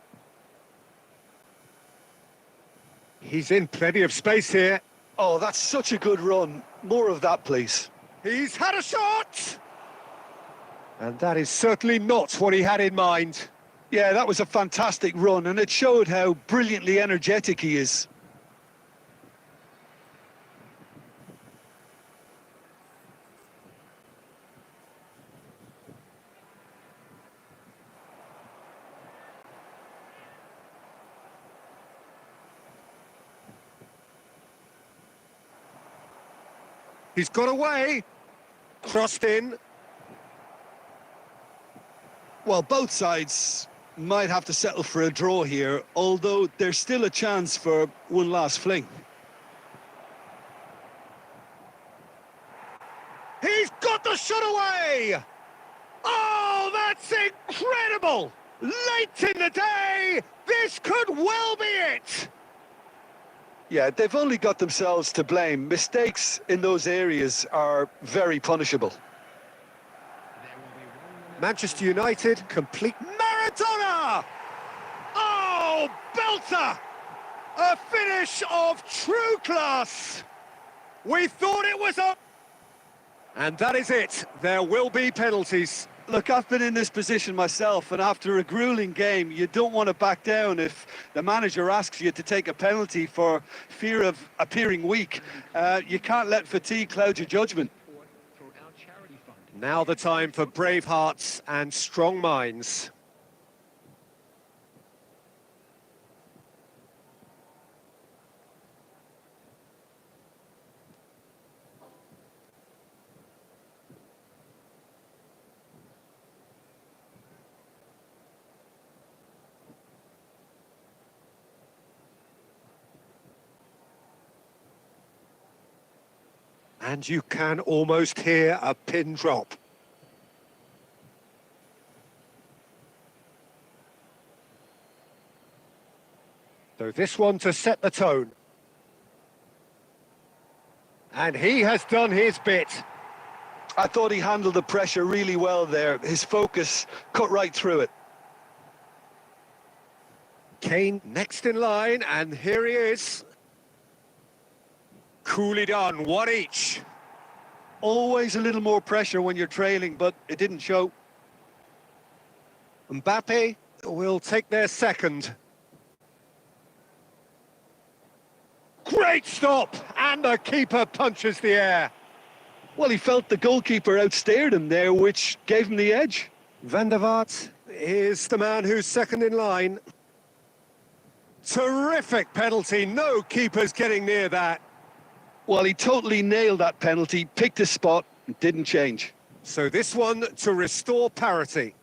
He's in plenty of space here. Oh, that's such a good run. More of that, please. He's had a shot! And that is certainly not what he had in mind. Yeah, that was a fantastic run, and it showed how brilliantly energetic he is. He's got away. Crossed in. Well, both sides might have to settle for a draw here, although there's still a chance for one last fling. He's got the shot away! Oh, that's incredible! Late in the day, this could well be it! Yeah, they've only got themselves to blame. Mistakes in those areas are very punishable. Manchester United, complete Maradona! Oh, belter! A finish of true class! We thought it was up. And that is it. There will be penalties. Look, I've been in this position myself, and after a grueling game, you don't want to back down if the manager asks you to take a penalty for fear of appearing weak. You can't let fatigue cloud your judgment. Now the time for brave hearts and strong minds. And you can almost hear a pin drop. So this one to set the tone. And he has done his bit. I thought he handled the pressure really well there. His focus cut right through it. Kane next in line, and here he is. Coolly done, one each. Always a little more pressure when you're trailing, but it didn't show. Mbappe will take their second. Great stop, and the keeper punches the air. Well, he felt the goalkeeper outstared him there, which gave him the edge. Van der Vaart is the man who's second in line. Terrific penalty, no keepers getting near that. Well, he totally nailed that penalty, picked his spot, and didn't change. So this one to restore parity.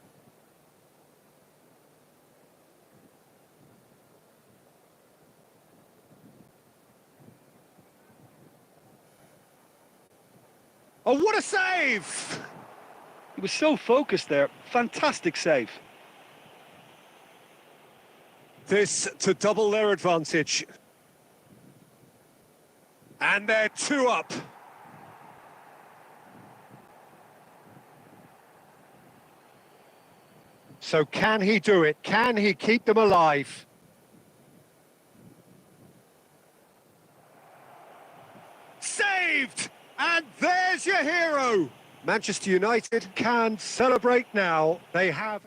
Oh, what a save! He was so focused there. Fantastic save. this to double their advantage. And they're 2 up. So can he do it? Can he keep them alive? Saved! And there's your hero! Manchester United can celebrate now. They have